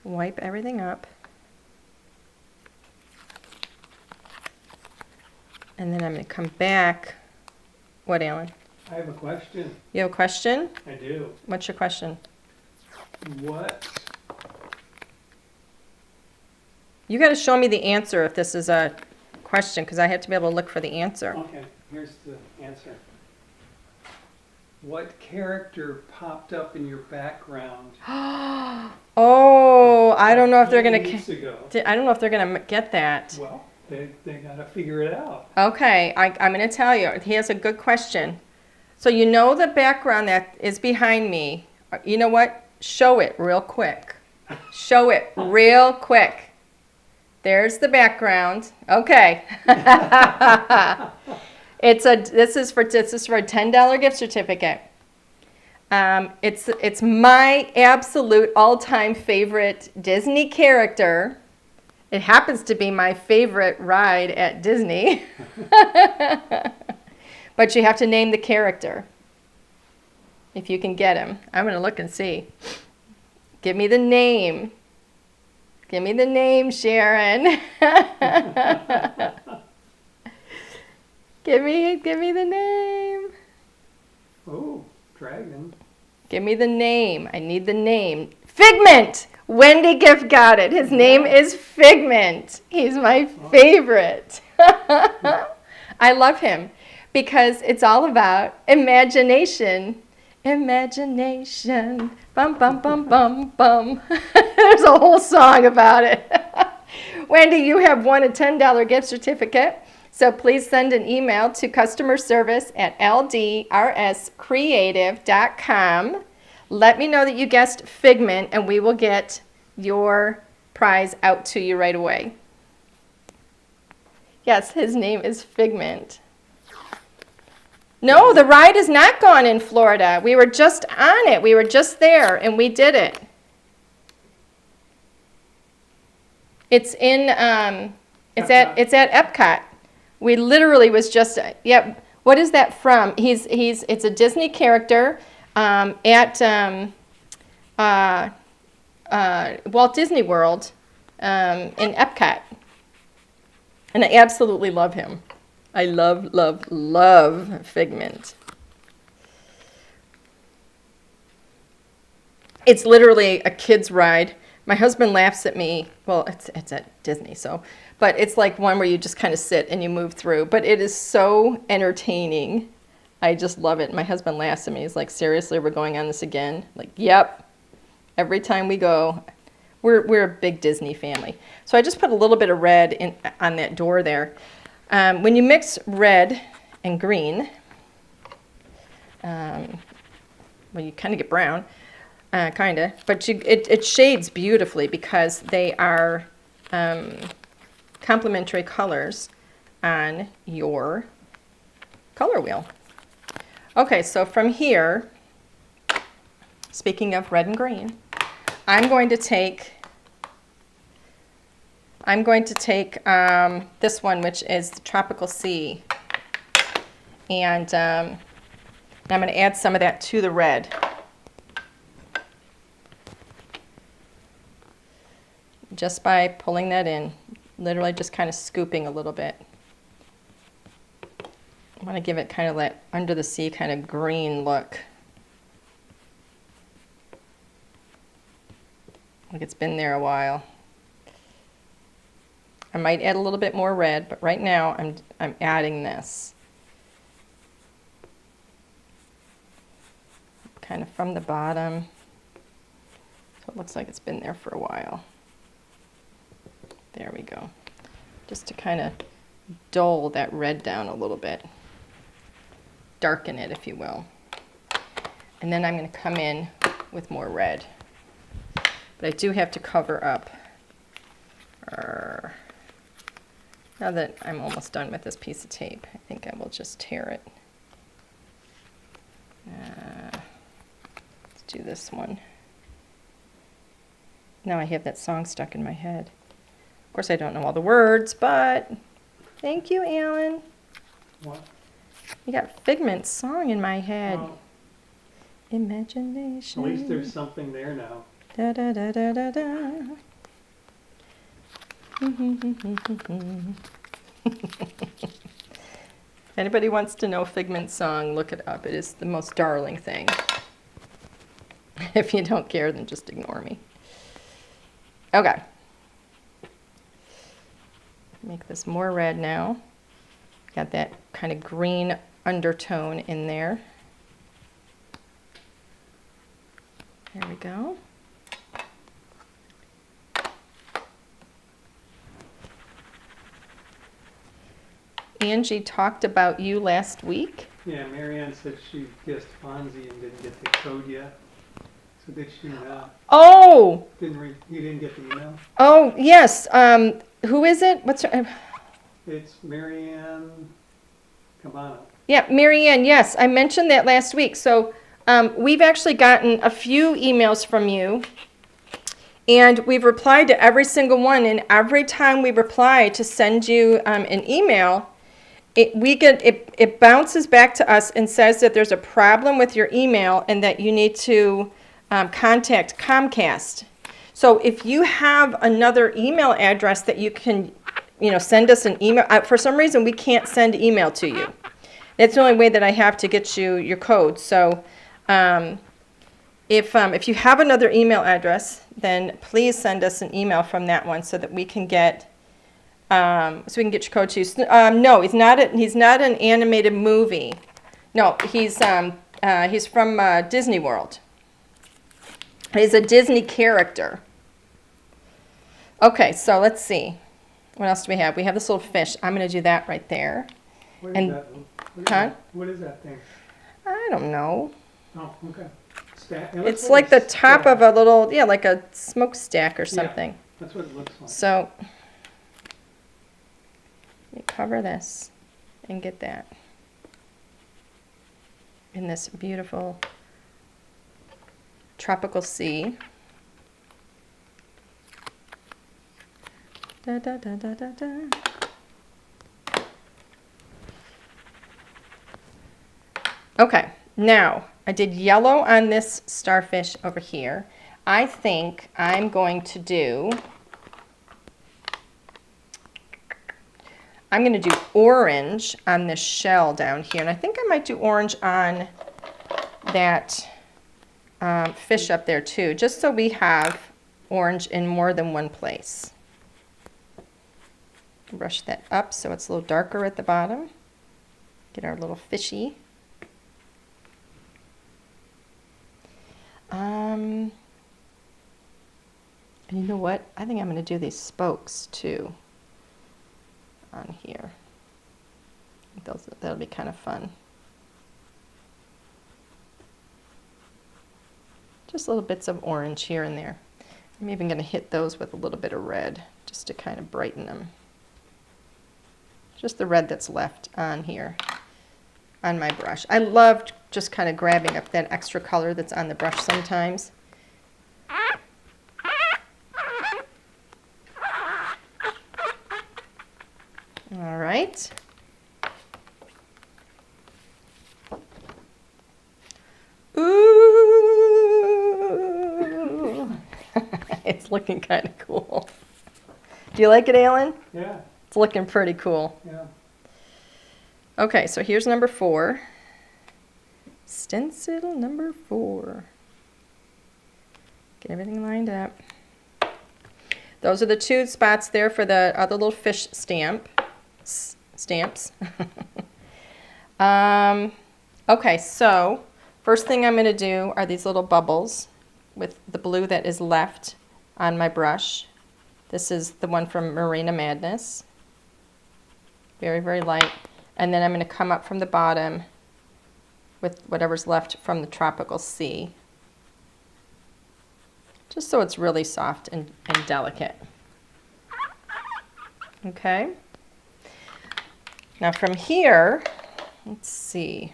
Wipe everything up. And then I'm going to come back. What, Alan? I have a question. You have a question? I do. What's your question? What? You got to show me the answer if this is a question, because I have to be able to look for the answer. Okay, here's the answer. What character popped up in your background? Oh, I don't know if they're going weeks ago? to. I don't know if they're going to get that. Well, they got to figure it out. Okay, I'm going to tell you. He has a good question. So you know the background that is behind me. You know what? Show it real quick. Show it real quick. There's the background. Okay. This is for a $10 gift certificate. It's my absolute all-time favorite Disney character. It happens to be my favorite ride at Disney. But you have to name the character. If you can get him. I'm going to look and see. Give me the name. Give me the name, Sharon. Give me the name. Oh, dragon. Give me the name. I need the name. Figment! Wendy Gift got it. His name is Figment. He's my favorite. I love him because it's all about imagination. Imagination. Bum, bum, bum, bum, bum. There's a whole song about it. Wendy, you have won a $10 gift certificate. So please send an email to customerservice@ldrscreative.com. Let me know that you guessed Figment, and we will get your prize out to you right away. Yes, his name is Figment. No, the ride is not gone in Florida. We were just on it. We were just there, and we did it. It's in, it's at Epcot. We literally was just, yep. What is that from? It's a Disney character at Walt Disney World in Epcot. And I absolutely love him. I love, love, love Figment. It's literally a kid's ride. My husband laughs at me. Well, it's at Disney, so. But it's like one where you just kind of sit and you move through. But it is so entertaining. I just love it. My husband laughs at me. He's like, seriously, we're going on this again? Like, yep. Every time we go, we're a big Disney family. So I just put a little bit of red on that door there. When you mix red and green, well, you kind of get brown, kind of, but it shades beautifully because they are complementary colors on your color wheel. Okay, so from here, speaking of red and green, I'm going to take this one, which is the Tropical Sea, and I'm going to add some of that to the red. Just by pulling that in, literally just kind of scooping a little bit. I want to give it kind of that under the sea kind of green look. Like it's been there a while. I might add a little bit more red, but right now I'm adding this. Kind of from the bottom. So it looks like it's been there for a while. There we go. Just to kind of dull that red down a little bit. Darken it, if you will. And then I'm going to come in with more red. But I do have to cover up. Now that I'm almost done with this piece of tape, I think I will just tear it. Let's do this one. Now I have that song stuck in my head. Of course, I don't know all the words, but thank you, Alan. What? You got Figment's song in my head. Well, Imagination. at least there's something there now. Da da da da da da. If anybody wants to know Figment's song, look it up. It is the most darling thing. If you don't care, then just ignore me. Okay. Make this more red now. Got that kind of green undertone in there. There we go. Angie talked about you last week. Yeah, Marianne said she guessed Fonzie and didn't get the code yet. So did she not? Oh! You didn't get the email? Oh, yes. Who is it? What's her? It's Marianne Cabana. Yeah, Marianne, yes. I mentioned that last week. So we've actually gotten a few emails from you, and we've replied to every single one. And every time we reply to send you an email, it bounces back to us and says that there's a problem with your email and that you need to contact Comcast. So if you have another email address that you can, send us an email. For some reason, we can't send email to you. That's the only way that I have to get you your code. So if you have another email address, then please send us an email from that one so that we can get your code to you. No, he's not an animated movie. No, he's from Disney World. He's a Disney character. Okay, so let's see. What else do we have? We have this little fish. I'm going to do that right there. What And- is that? Huh? What is that thing? I don't know. Oh, okay. It's like the top of a little, like a smokestack or something. That's what it looks like. So, let me cover this and get that in this beautiful tropical sea. Da, da, da, da, da, da. Okay, now I did yellow on this starfish over here. I think I'm going to do orange on this shell down here. And I think I might do orange on that fish up there too, just so we have orange in more than one place. Brush that up so it's a little darker at the bottom. Get our little fishy. And you know what? I think I'm going to do these spokes too on here. That'll be kind of fun. Just little bits of orange here and there. I'm even going to hit those with a little bit of red just to kind of brighten them. Just the red that's left on here on my brush. I love just kind of grabbing up that extra color that's on the brush sometimes. It's looking kind of cool. Do you like it, Alan? Yeah, It's looking pretty cool. yeah. Okay, so here's number 4. Stencil number 4. Get everything lined up. Those are the 2 spots there for the other little fish stamps. Okay, so first thing I'm going to do are these little bubbles with the blue that is left on my brush. This is the one from Marina Madness. Very, very light. And then I'm going to come up from the bottom with whatever's left from the Tropical Sea. Just so it's really soft and delicate. Okay. Now from here, let's see.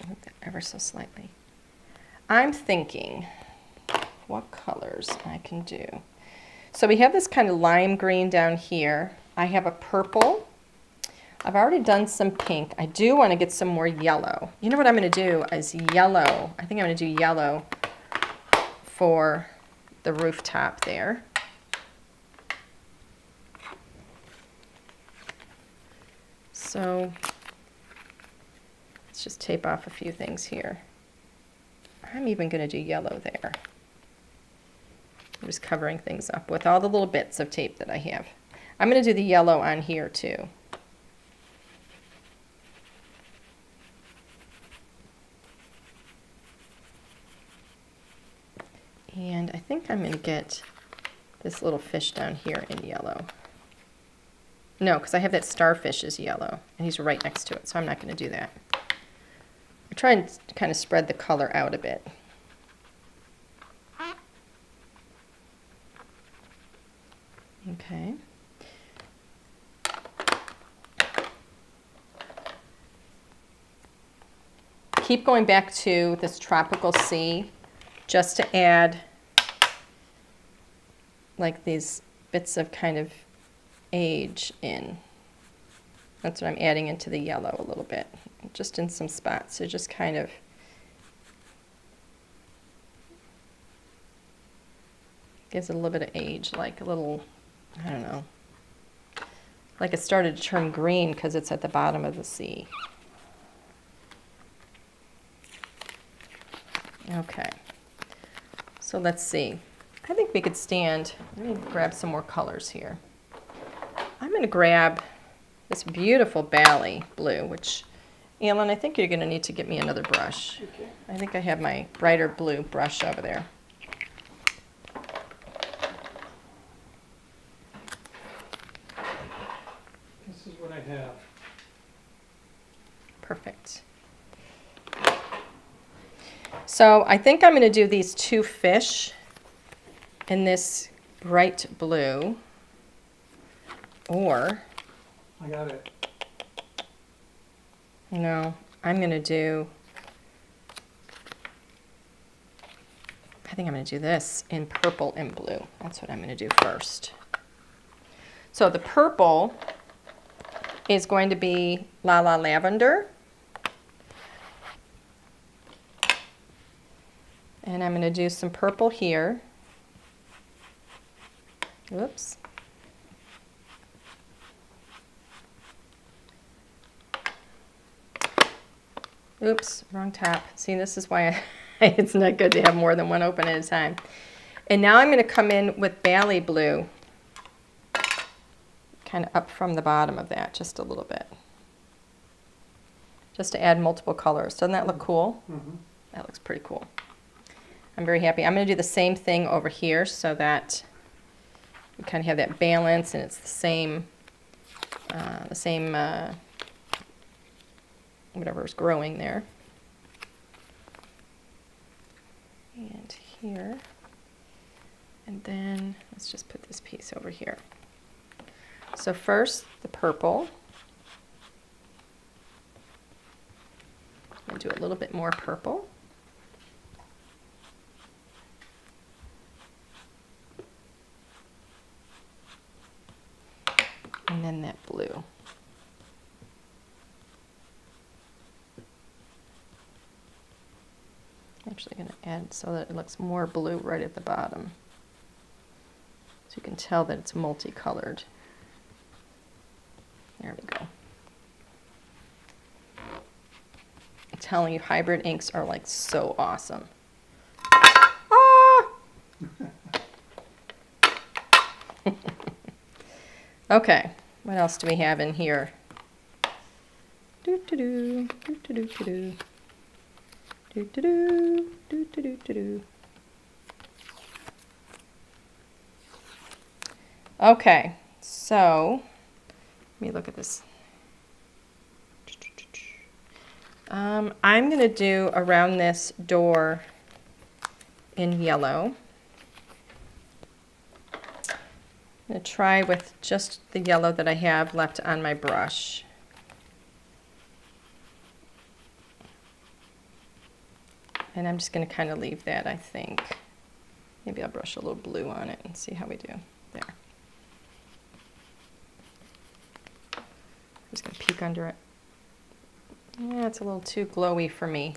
Move that ever so slightly. I'm thinking what colors I can do. So we have this kind of lime green down here. I have a purple. I've already done some pink. I do want to get some more yellow. You know what I'm going to do is yellow. I think I'm going to do yellow for the rooftop there. So let's just tape off a few things here. I'm even going to do yellow there. I'm just covering things up with all the little bits of tape that I have. I'm going to do the yellow on here too. And I think I'm going to get this little fish down here in yellow. No, because I have that starfish is yellow, and he's right next to it, so I'm not going to do that. I try and kind of spread the color out a bit. Okay. Keep going back to this Tropical Sea just to add like these bits of kind of age in. That's what I'm adding into the yellow a little bit, just in some spots. So just kind of gives it a little bit of age, like a little, I don't know, like it started to turn green because it's at the bottom of the sea. Okay, so let's see. I think we could stand, let me grab some more colors here. I'm going to grab this beautiful Bali blue, which, Alan, I think you're going to need to get me another brush. Okay. I think I have my brighter blue brush over there. This is what I have. Perfect. So I think I'm going to do these 2 fish in this bright blue, or, I got it. no, I'm going to do, I think I'm going to do this in purple and blue. That's what I'm going to do first. So the purple is going to be La La Lavender. And I'm going to do some purple here. Whoops. Oops, wrong tab. See, this is why it's not good to have more than one open at a time. And now I'm going to come in with Bali blue, kind of up from the bottom of that, just a little bit. Just to add multiple colors. Doesn't that look cool? Mm-hmm. That looks pretty cool. I'm very happy. I'm going to do the same thing over here so that we kind of have that balance and it's the same whatever's growing there. And here. And then let's just put this piece over here. So first, the purple. I'm going to do a little bit more purple. And then that blue. I actually going to add so that it looks more blue right at the bottom. So you can tell that it's multicolored. There we go. I'm telling you, hybrid inks are like so awesome. Ah! Okay, what else do we have in here? Do-do-do, do-do-do-do-do. Do-do-do, do-do-do-do-do. Okay, so let me look at this. I'm going to do around this door in yellow. I'm going to try with just the yellow that I have left on my brush. And I'm just going to kind of leave that, I think. Maybe I'll brush a little blue on it and see how we do. There. I'm just going to peek under it. Yeah, it's a little too glowy for me.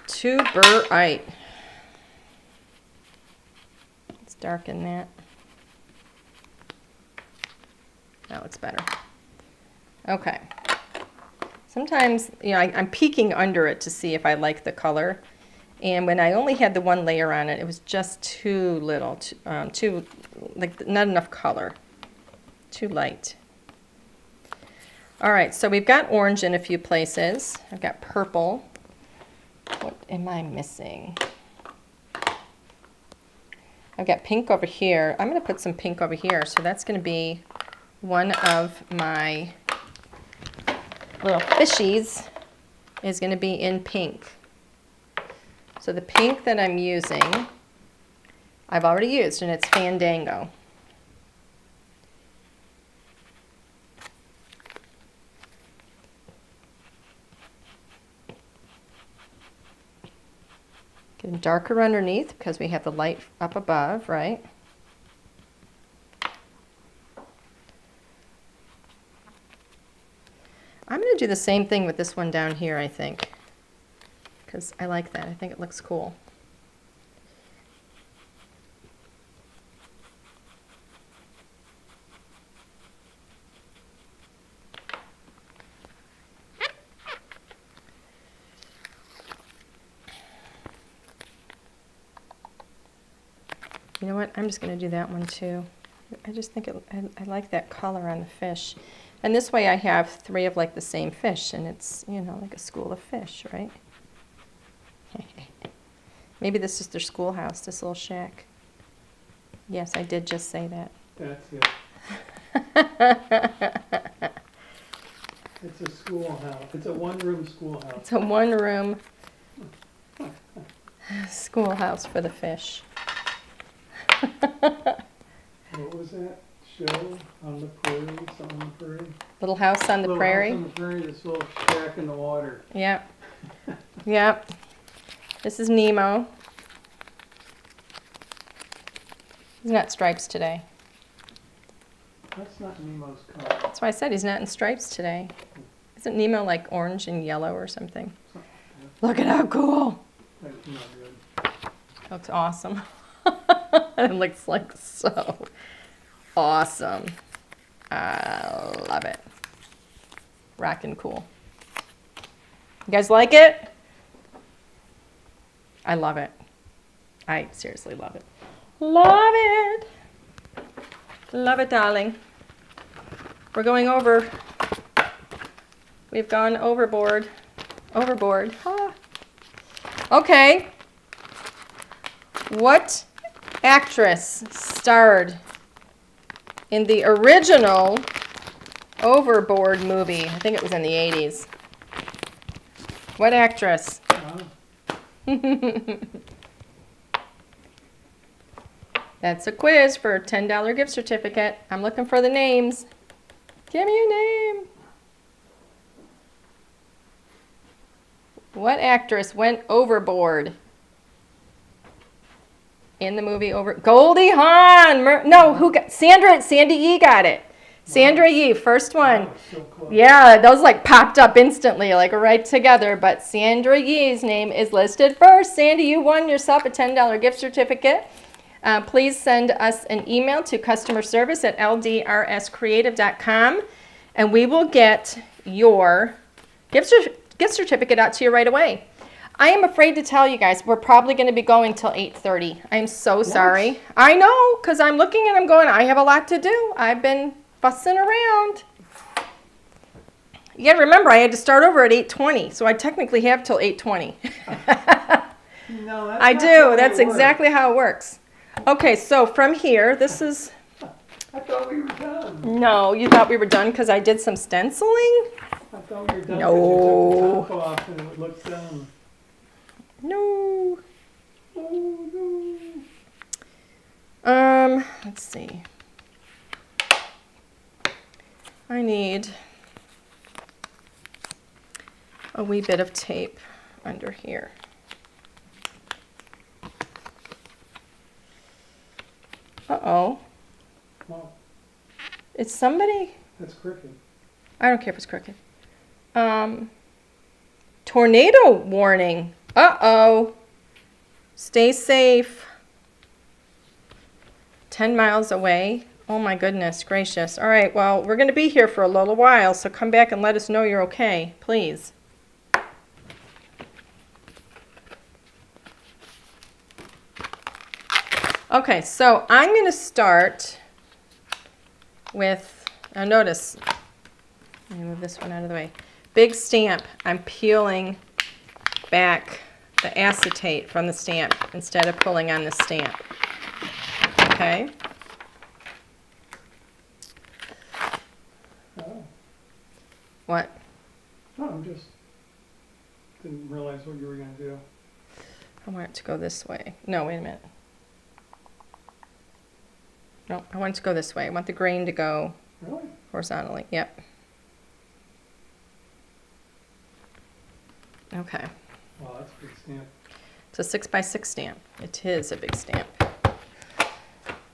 Too bright. Let's darken that. That looks better. Okay. Sometimes, you know, I'm peeking under it to see if I like the color. And when I only had the one layer on it, it was just too little, too like not enough color, too light. All right, so we've got orange in a few places. I've got purple. What am I missing? I've got pink over here. I'm going to put some pink over here. So that's going to be one of my little fishies is going to be in pink. So the pink that I'm using, I've already used, and it's Fandango. Getting darker underneath because we have the light up above, right? I'm going to do the same thing with this one down here, I think, because I like that. I think it looks cool. You know what? I'm just going to do that one too. I just think I like that color on the fish. And this way I have three of like the same fish, and it's, you know, like a school of fish, right? Maybe this is their schoolhouse, this little shack. Yes, I did just say that. That's it. It's a schoolhouse. It's a one-room schoolhouse. It's a one-room schoolhouse for the fish. What was that show on the prairie? Something on the prairie? Little House on the Little Prairie. House on the prairie. This little shack in the water. Yep. Yep. This is Nemo. He's not stripes today. That's not Nemo's color. That's why I said he's not in stripes today. Isn't Nemo like orange and yellow or something? Look at how cool. That's not good. Looks awesome. It looks like so awesome. I love it. Rockin' cool. You guys like it? I love it. I seriously love it. Love it. Love it, darling. We're going over. We've gone overboard. Overboard. Ah. Okay. What actress starred in the original Overboard movie? I think it was in the 80s. What actress? That's a quiz for a $10 gift certificate. I'm looking for the names. Give me a name. What actress went overboard in the movie Goldie Hawn. No, who got Sandy E got it. Sandra Yee, first one. Wow, so close. Yeah, those like popped up instantly, like right together. But Sandra Yee's name is listed first. Sandy, you won yourself a $10 gift certificate. Please send us an email to customerservice@ldrscreative.com, and we will get your gift certificate out to you right away. I am afraid to tell you guys, we're probably going to be going till 8:30. I'm so sorry. I know, because I'm looking and I'm going, I have a lot to do. I've been fussing around. You got to remember, I had to start over at 8:20, so I technically have till 8:20. No, that's I not do. the way That's it works. exactly how it works. Okay, so from here, this is... I thought we were done. No, you thought we were done because I did some stenciling? I thought we were done. No. You took the top off and it looks done. No. Oh, no. Let's see. I need a wee bit of tape under here. Uh-oh. Well, Is somebody... that's crooked. I don't care if it's crooked. Tornado warning. Uh-oh. Stay safe. 10 miles away. Oh my goodness gracious. All right, well, we're going to be here for a little while, so come back and let us know you're okay, please. Okay, so I'm going to start with, now notice, let me move this one out of the way. Big stamp. I'm peeling back the acetate from the stamp instead of pulling on the stamp. Okay? Oh, What? no, I'm just didn't realize what you were going to do. I want it to go this way. No, wait a minute. No, I want it to go this way. I want the grain to go Really? horizontally. Yep. Okay. Wow, that's a big stamp. It's a 6x6 stamp. It is a big stamp.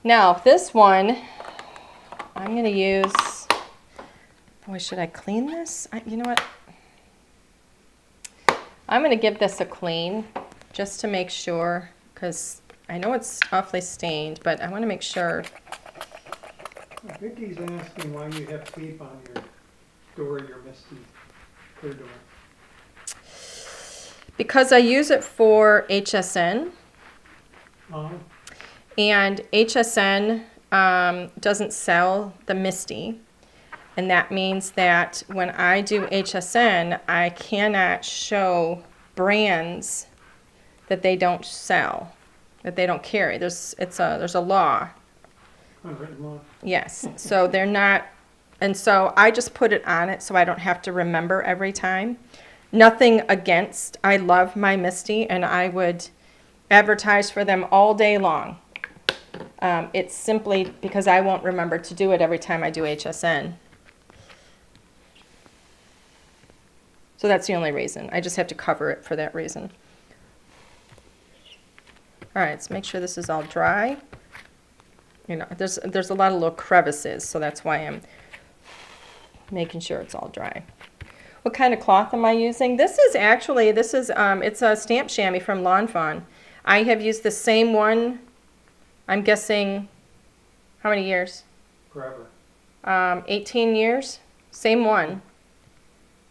Now, this one, I'm going to use... Boy, should I clean this? You know what? I'm going to give this a clean just to make sure, because I know it's awfully stained, but I want to make sure. I think he's asking why you have tape on your door, your misty clear door. Because I use it for HSN, and HSN doesn't sell the Misty, and that means that when I do HSN, I cannot show brands that they don't sell, that they don't carry. There's a law. Unwritten law. Yes, so they're not, and so I just put it on it so I don't have to remember every time. Nothing against, I love my Misty, and I would advertise for them all day long. It's simply because I won't remember to do it every time I do HSN. So that's the only reason. I just have to cover it for that reason. All right, let's make sure this is all dry. You know, there's a lot of little crevices, so that's why I'm making sure it's all dry. What kind of cloth am I using? It's a stamp chamois from Lawn Fawn. I have used the same one, I'm guessing, how many years? Forever. 18 years, same one.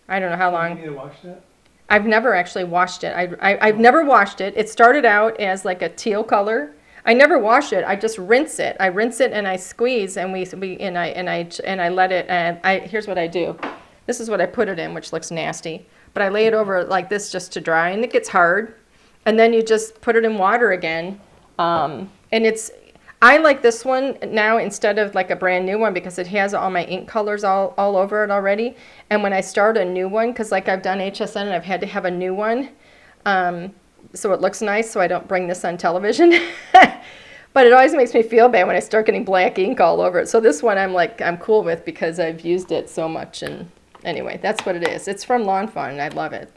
I don't know how You long. need to wash that? I've never actually washed it. I've never washed it. It started out as like a teal color. I never wash it. I just rinse it. I rinse it and I squeeze and I let it. And here's what I do. This is what I put it in, which looks nasty. But I lay it over like this just to dry, and it gets hard. And then you just put it in water again. I like this one now instead of like a brand new one because it has all my ink colors all over it already. And when I start a new one, because like I've done HSN and I've had to have a new one, so it looks nice so I don't bring this on television. But it always makes me feel bad when I start getting black ink all over it. So this one I'm cool with because I've used it so much. And anyway, that's what it is. It's from Lawn Fawn and I love it.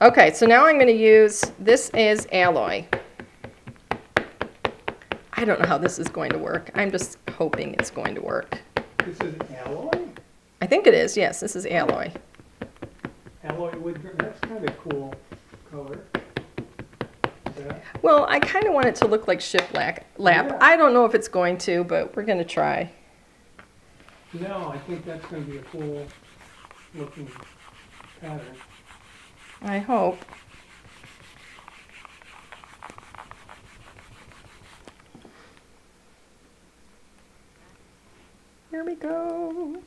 Okay, so now I'm going to use, this is alloy. I don't know how this is going to work. I'm just hoping it's going to work. This is alloy? I think it is, yes, this is alloy. Alloy wood, that's kind of cool color. Is that- Well, I kind of want it to look like shiplap. Yeah. I don't know if it's going to, but we're going to try. No, I think that's going to be a cool looking pattern. I hope. Here we go.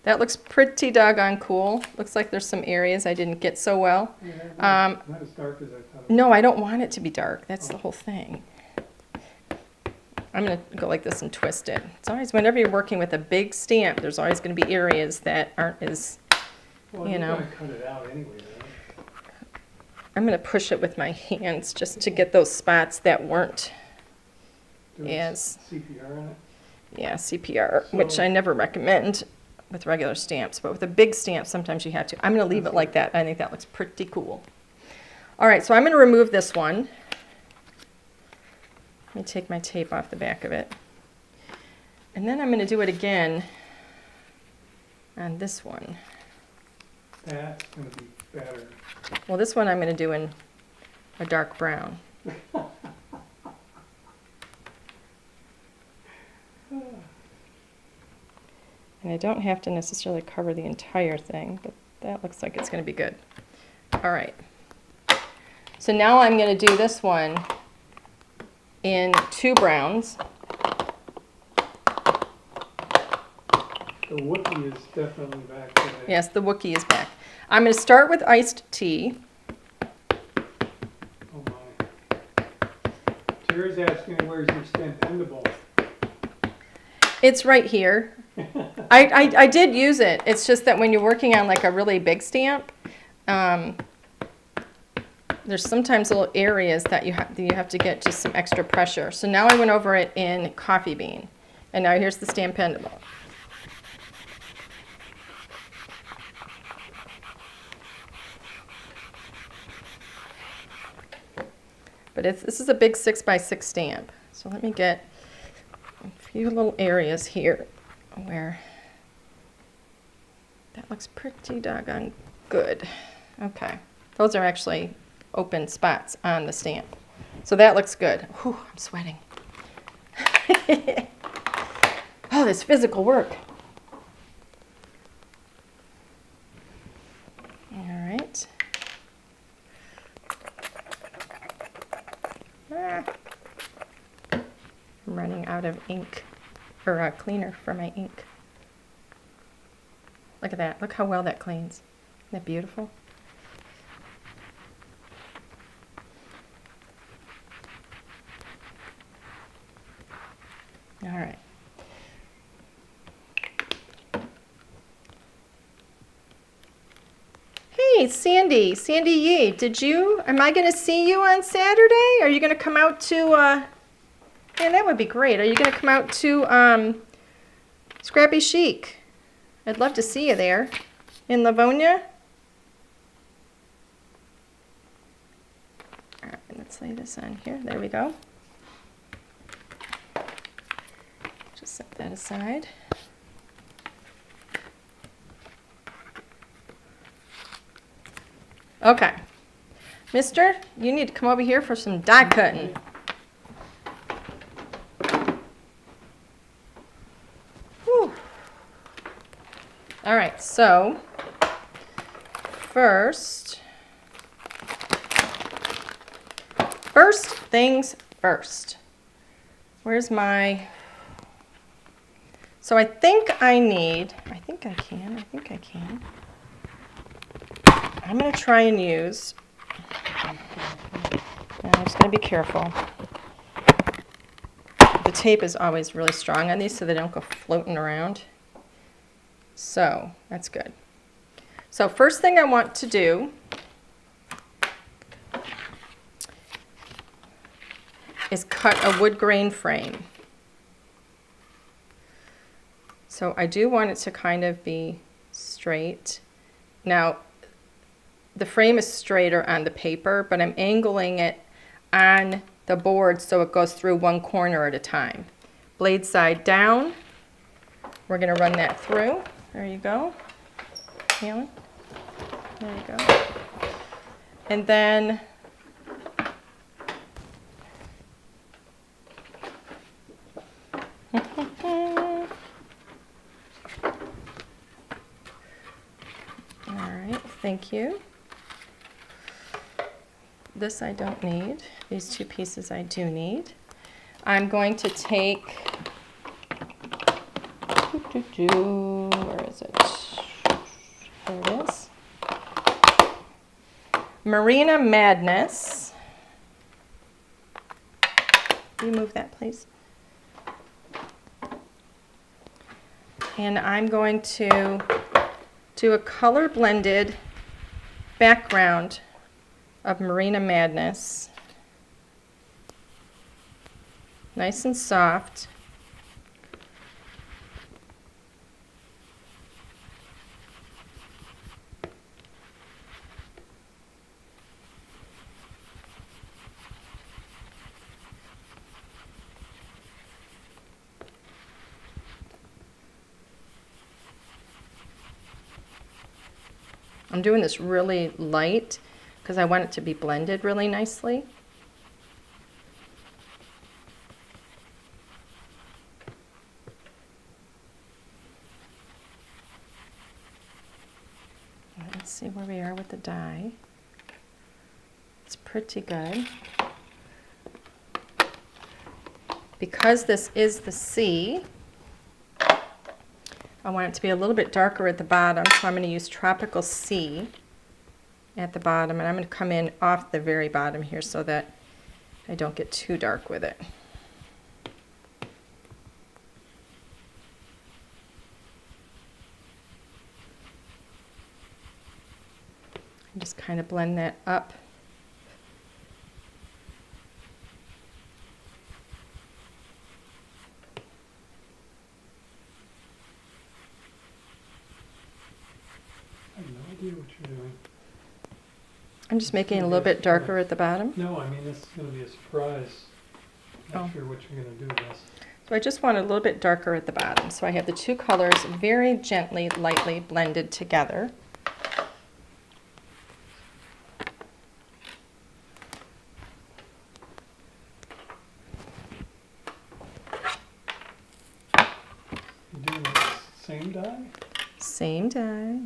That looks pretty doggone cool. Looks like there's some areas I didn't get so well. Yeah, not as dark as I thought. No, I don't want it to be dark. That's the whole thing. I'm going to go like this and twist it. It's always, whenever you're working with a big stamp, there's always going to be areas that aren't as, Well, you you're know. going to cut it out anyway, right? I'm going to push it with my hands just to get those spots that weren't, Doing Yes. CPR on it? yeah, CPR, which So- I never recommend with regular stamps. But with a big stamp, sometimes you have to. I'm going to leave it like that. I think that looks pretty cool. All right, so I'm going to remove this one. Let me take my tape off the back of it. And then I'm going to do it again on this one. That's going to be better. Well, this one I'm going to do in a dark brown. And I don't have to necessarily cover the entire thing, but that looks like it's going to be good. All right. So now I'm going to do this one in 2 browns. The Wookiee is definitely back today. Yes, the Wookiee is back. I'm going to start with iced tea. Oh my. Tara's asking where's your Stempendable? It's right here. I did use it. It's just that when you're working on like a really big stamp, there's sometimes little areas that you have to get just some extra pressure. So now I went over it in coffee bean. And now here's the Stampendable. But this is a big 6x6 stamp. So let me get a few little areas here where that looks pretty doggone good. Okay, those are actually open spots on the stamp. So that looks good. Whew, I'm sweating. Oh, this physical work. All right. I'm running out of ink, or cleaner for my ink. Look at that. Look how well that cleans. Isn't that beautiful? All right. Hey, Sandy Yee, am I going to see you on Saturday? Are you going to come out to, yeah, that would be great. Are you going to come out to Scrappy Chic? I'd love to see you there in Livonia. All right, let's lay this on here. There we go. Just set that aside. Okay. Mister, you need to come over here for some die cutting. Whew. All right, so first things first. Where's my, so I think I can. I'm going to try and use, and I'm just going to be careful. The tape is always really strong on these so they don't go floating around. So that's good. So first thing I want to do is cut a wood grain frame. So I do want it to kind of be straight. Now, the frame is straighter on the paper, but I'm angling it on the board so it goes through one corner at a time. Blade side down, We're going to run that through. There you go. Alan. There you go. And then all right, thank you. This I don't need. These two pieces I do need. I'm going to take, where is it? There it is. Marina Madness. Can you move that, please? And I'm going to do a color blended background of Marina Madness. Nice and soft. I'm doing this really light because I want it to be blended really nicely. Let's see where we are with the dye. It's pretty good. Because this is the sea, I want it to be a little bit darker at the bottom, so I'm going to use Tropical Sea at the bottom, and I'm going to come in off the very bottom here so that I don't get too dark with it. And just kind of blend that up. I have no idea what you're doing. I'm just making it a little bit darker at the bottom. No, I mean, this is going to be a surprise. Not Oh. sure what you're going to do with this. So I just want it a little bit darker at the bottom. So I have the two colors very gently, lightly blended together. You doing the same dye? Same dye.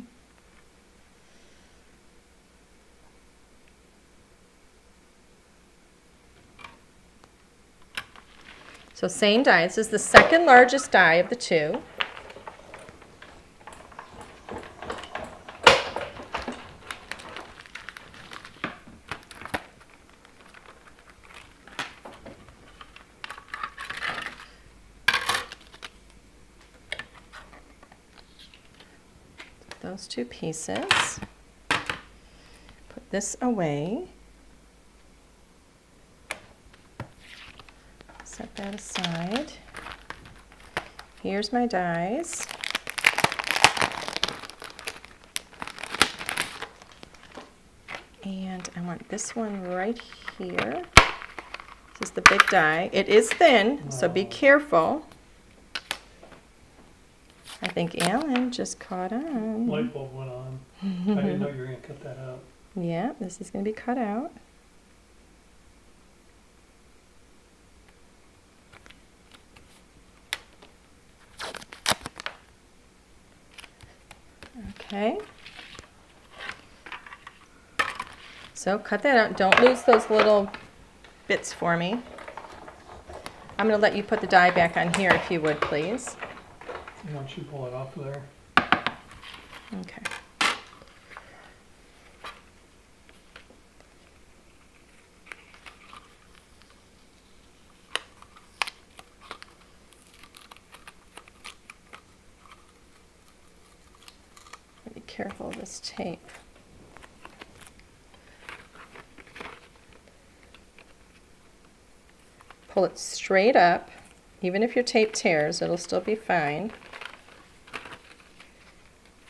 So same dye. This is the second largest dye of the two. Those two pieces. Put this away. Set that aside. Here's my dyes. And I want this one right here. This is the big dye. It is thin, so be careful. I think Alan just caught on. Light bulb went on. I didn't know you were going to cut that out. Yeah, this is going to be cut out. Okay. So cut that out. Don't lose those little bits for me. I'm going to let you put the dye back on here if you would, please. Why don't you pull it off of there? Okay. Be careful of this tape. Pull it straight up. Even if your tape tears, it'll still be fine.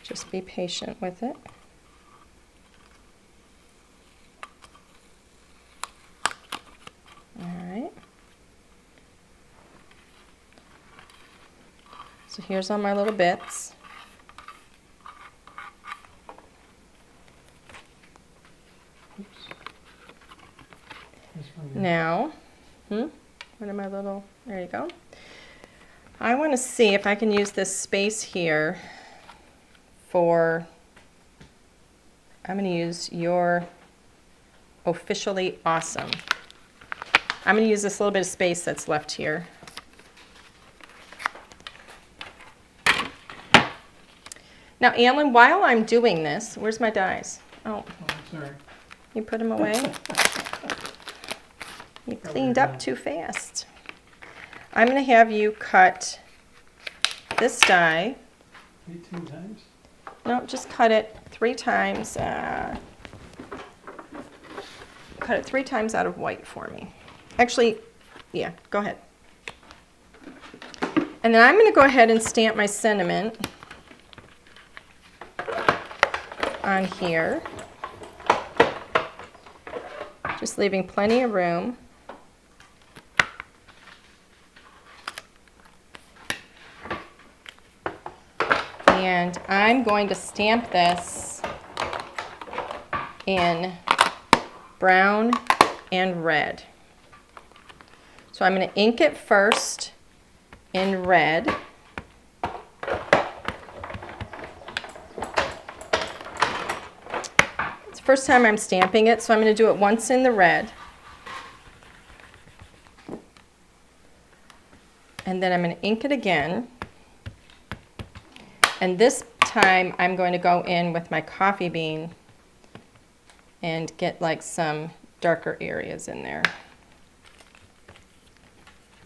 Just be patient with it. All right. So here's all my little bits. Oops. This one, Now, what am I little, there you go. I want to see if I can use this space here for, I'm going to use your officially awesome. I'm going to use this little bit of space that's left here. Now, Alan, while I'm doing this, where's my dies? Oh, sorry. you put them away? You cleaned up too fast. I'm going to have you cut this die. 18 times? No, just cut it 3 times. Cut it 3 times out of white for me. Actually, yeah, go ahead. And then I'm going to go ahead and stamp my sentiment on here. Just leaving plenty of room. And I'm going to stamp this in brown and red. So I'm going to ink it first in red. It's the first time I'm stamping it, so I'm going to do it once in the red. And then I'm going to ink it again. And this time I'm going to go in with my coffee bean and get like some darker areas in there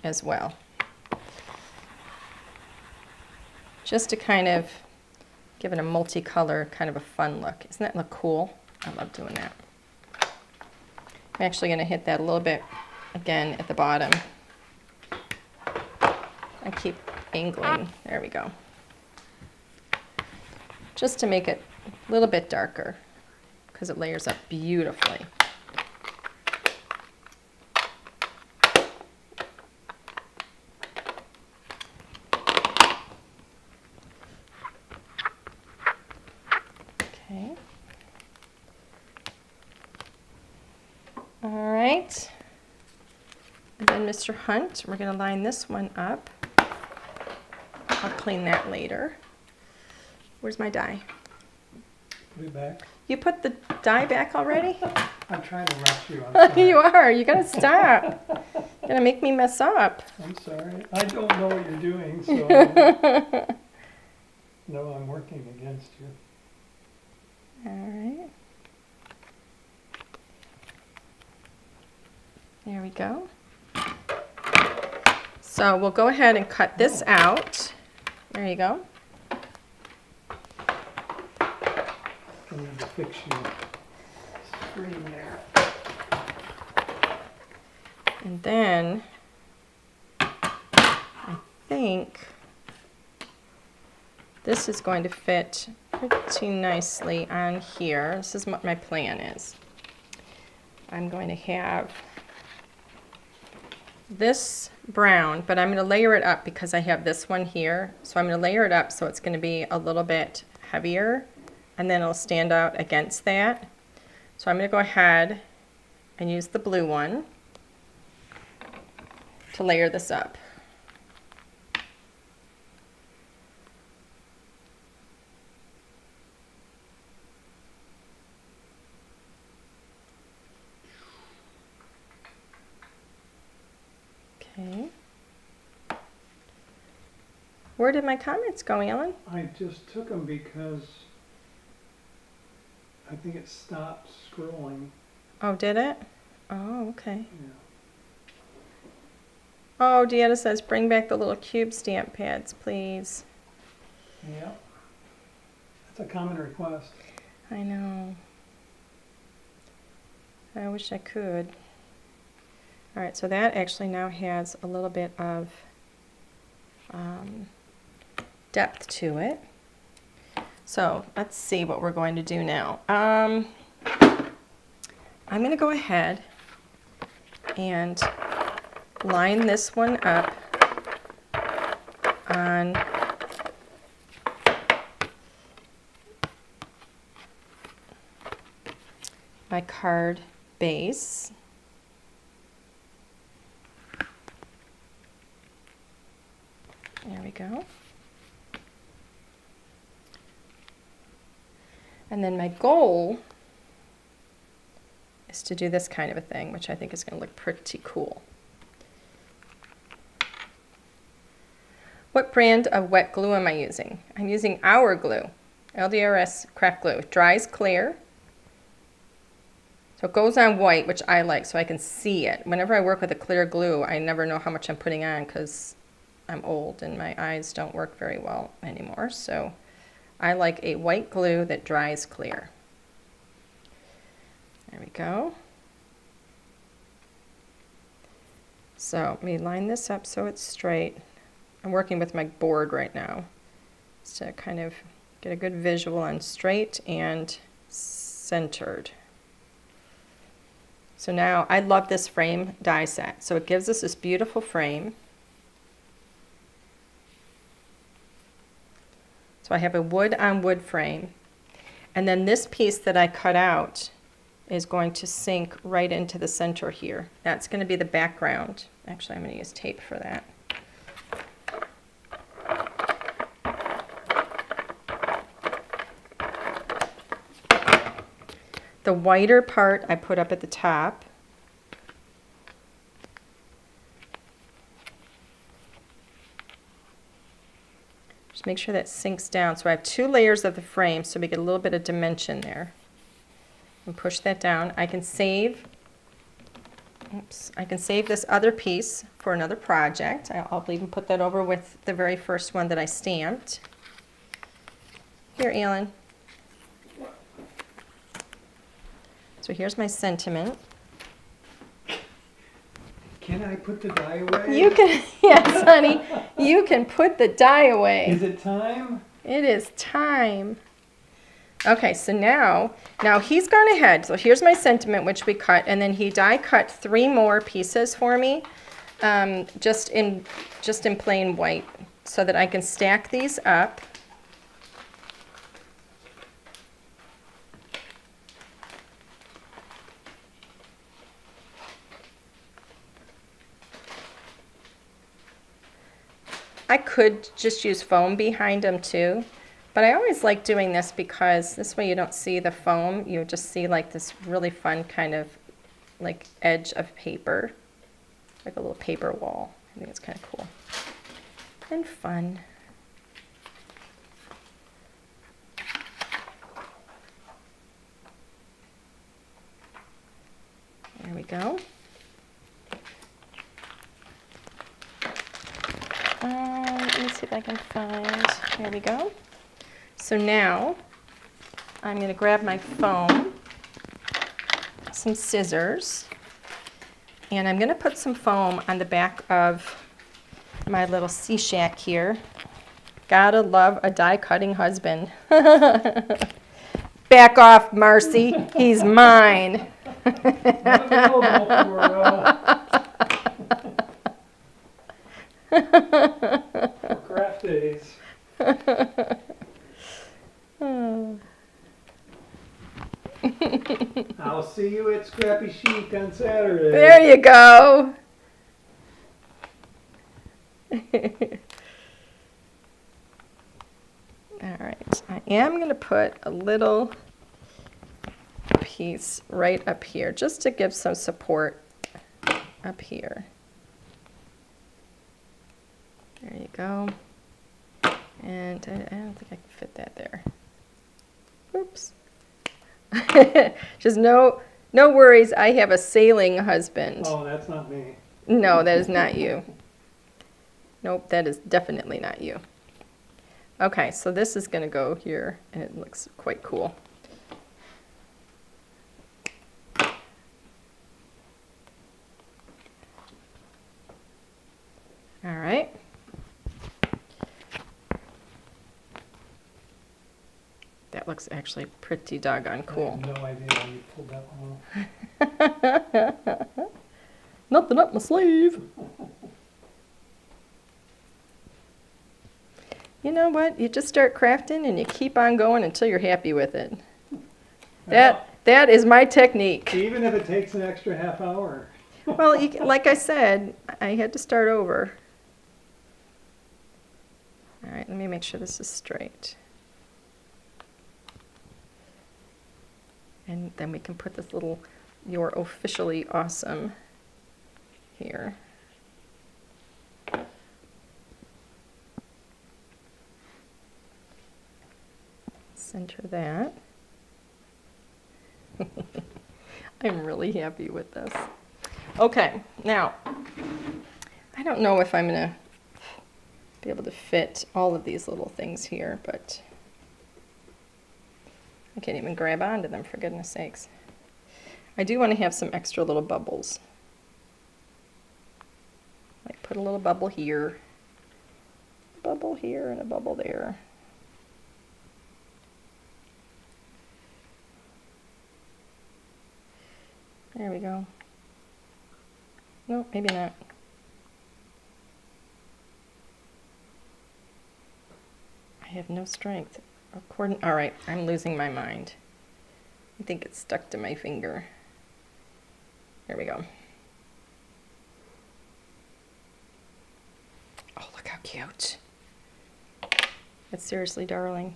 as well. Just to kind of give it a multicolor, kind of a fun look. Doesn't that look cool? I love doing that. I'm actually going to hit that a little bit again at the bottom. I keep angling. There we go. Just to make it a little bit darker because it layers up beautifully. Okay. All right. And then Mr. Hunt, we're going to line this one up. I'll clean that later. Where's my die? Put it back. You put the die back already? I'm trying to rush you. I'm sorry. You are. You gotta stop. You're gonna make me mess up. I'm sorry. I don't know what you're doing, so no, I'm working against you. All right. There we go. So we'll go ahead and cut this out. There you go. I need to fix your screen there. And then I think this is going to fit pretty nicely on here. This is what my plan is. I'm going to have this brown, but I'm going to layer it up because I have this one here. So I'm going to layer it up so it's going to be a little bit heavier, and then it'll stand out against that. So I'm going to go ahead and use the blue one to layer this up. Okay. Where did my comments go, Ellen? I just took them because I think it stopped scrolling. Oh, did it? Oh, okay. Yeah. Oh, Deanna says, bring back the little cube stamp pads, please. Yeah. That's a common request. I know. I wish I could. All right, so that actually now has a little bit of depth to it. So let's see what we're going to do now. I'm going to go ahead and line this one up on my card base. There we go. And then my goal is to do this kind of a thing, which I think is going to look pretty cool. What brand of wet glue am I using? I'm using Our Glue, LDRS craft glue. It dries clear. So it goes on white, which I like, so I can see it. Whenever I work with a clear glue, I never know how much I'm putting on because I'm old and my eyes don't work very well anymore. So I like a white glue that dries clear. There we go. So let me line this up so it's straight. I'm working with my board right now to kind of get a good visual on straight and centered. So now I love this frame die set. So it gives us this beautiful frame. So I have a wood on wood frame. And then this piece that I cut out is going to sink right into the center here. That's going to be the background. Actually, I'm going to use tape for that. The whiter part I put up at the top. Just make sure that sinks down. So I have 2 layers of the frame so we get a little bit of dimension there. And push that down. I can save this other piece for another project. I'll even put that over with the very first one that I stamped. Here, Alan. So here's my sentiment. Can I put the die away? You can, yes, honey, you can put the die away. Is it time? It is time. Okay, so now he's gone ahead. So here's my sentiment, which we cut, and then he die cut 3 more pieces for me, just in plain white, so that I can stack these up. I could just use foam behind them too, but I always like doing this because this way you don't see the foam, you just see like this really fun kind of like edge of paper, like a little paper wall. I think it's kind of cool and fun. There we go. Let me see if I can find, here we go. So now I'm going to grab my foam, some scissors, and I'm going to put some foam on the back of my little sea shack here. Gotta love a die cutting husband. Back off, Marcy, he's mine. Not available for craft days. I'll see you at Scrappy Chic on Saturday. There you go. All right, I am going to put a little piece right up here just to give some support up here. There you go. And I don't think I can fit that there. Oops. Just no worries, I have a sailing husband. Oh, that's not me. No, that is not you. Nope, that is definitely not you. Okay, so this is going to go here, and it looks quite cool. All right. That looks actually pretty doggone cool. I have no idea how you pulled that one off. Nothing up my sleeve. You know what? You just start crafting and you keep on going until you're happy with it. That That is my technique. Even if it takes an extra half hour. Well, like I said, I had to start over. All right, let me make sure this is straight. And then we can put this little "You're officially awesome" here. Center that. I'm really happy with this. Okay, now, I don't know if I'm going to be able to fit all of these little things here, but I can't even grab onto them, for goodness sakes. I do want to have some extra little bubbles. Like put a little bubble here, and a bubble there. There we go. No, maybe not. I have no strength. All right, I'm losing my mind. I think it's stuck to my finger. There we go. Oh, look how cute. That's seriously darling.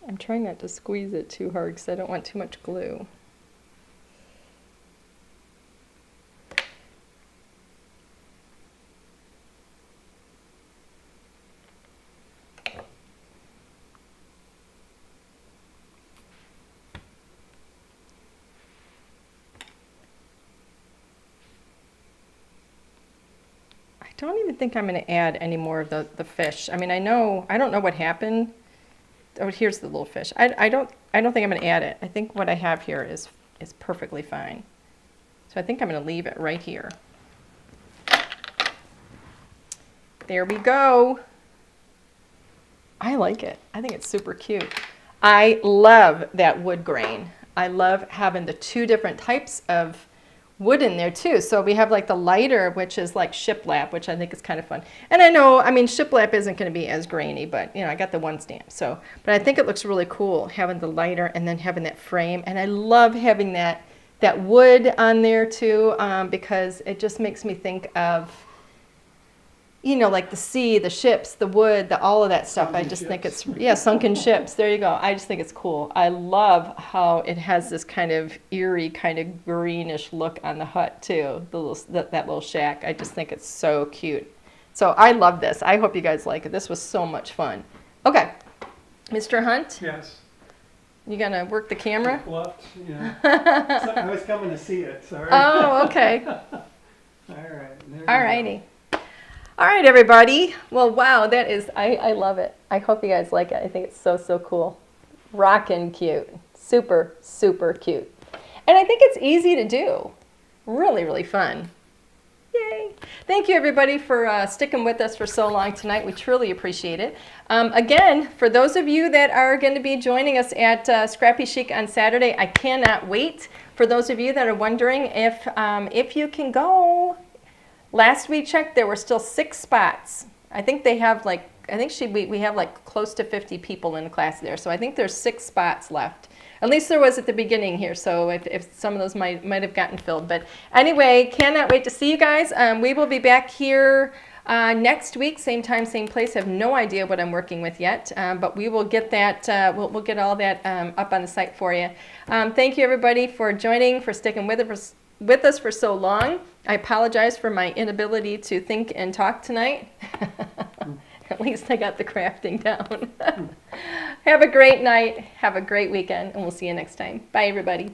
I'm trying not to squeeze it too hard because I don't want too much glue. I don't even think I'm going to add any more of the fish. I mean, I don't know what happened. Oh, here's the little fish. I don't think I'm going to add it. I think what I have here is perfectly fine. So I think I'm going to leave it right here. There we go. I like it. I think it's super cute. I love that wood grain. I love having the two different types of wood in there too. So we have like the lighter, which is like shiplap, which I think is kind of fun. And I know, I mean, shiplap isn't going to be as grainy, but you know, I got the one stamp. So, but I think it looks really cool having the lighter and then having that frame. And I love having that wood on there too, because it just makes me think of, you know, like the sea, the ships, the wood, all of that stuff. I just think it's, yeah, sunken ships. There you go. I just think it's cool. I love how it has this kind of eerie, kind of greenish look on the hut too, that little shack. I just think it's so cute. So I love this. I hope you guys like it. This was so much fun. Okay, Mr. Hunt? Yes. You gonna work the camera? Left, yeah. So I was coming to see it, sorry. Oh, okay. All right. All righty. All right, everybody. Well, wow, that is, I love it. I hope you guys like it. I think it's so, so cool. Rockin' cute. Super, super cute. And I think it's easy to do. Really, really fun. Yay. Thank you, everybody, for sticking with us for so long tonight. We truly appreciate it. Again, for those of you that are going to be joining us at Scrappy Chic on Saturday, I cannot wait. For those of you that are wondering if you can go, last we checked, there were still 6 spots. I think they have like, we have like close to 50 people in the class there. So I think there's 6 spots left. At least there was at the beginning here. So if some of those might have gotten filled. But anyway, cannot wait to see you guys. We will be back here next week, same time, same place. Have no idea what I'm working with yet. But we will get that, we'll get all that up on the site for you. Thank you, everybody, for joining, for sticking with us for so long. I apologize for my inability to think and talk tonight. At least I got the crafting down. Have a great night. Have a great weekend, and we'll see you next time. Bye, everybody.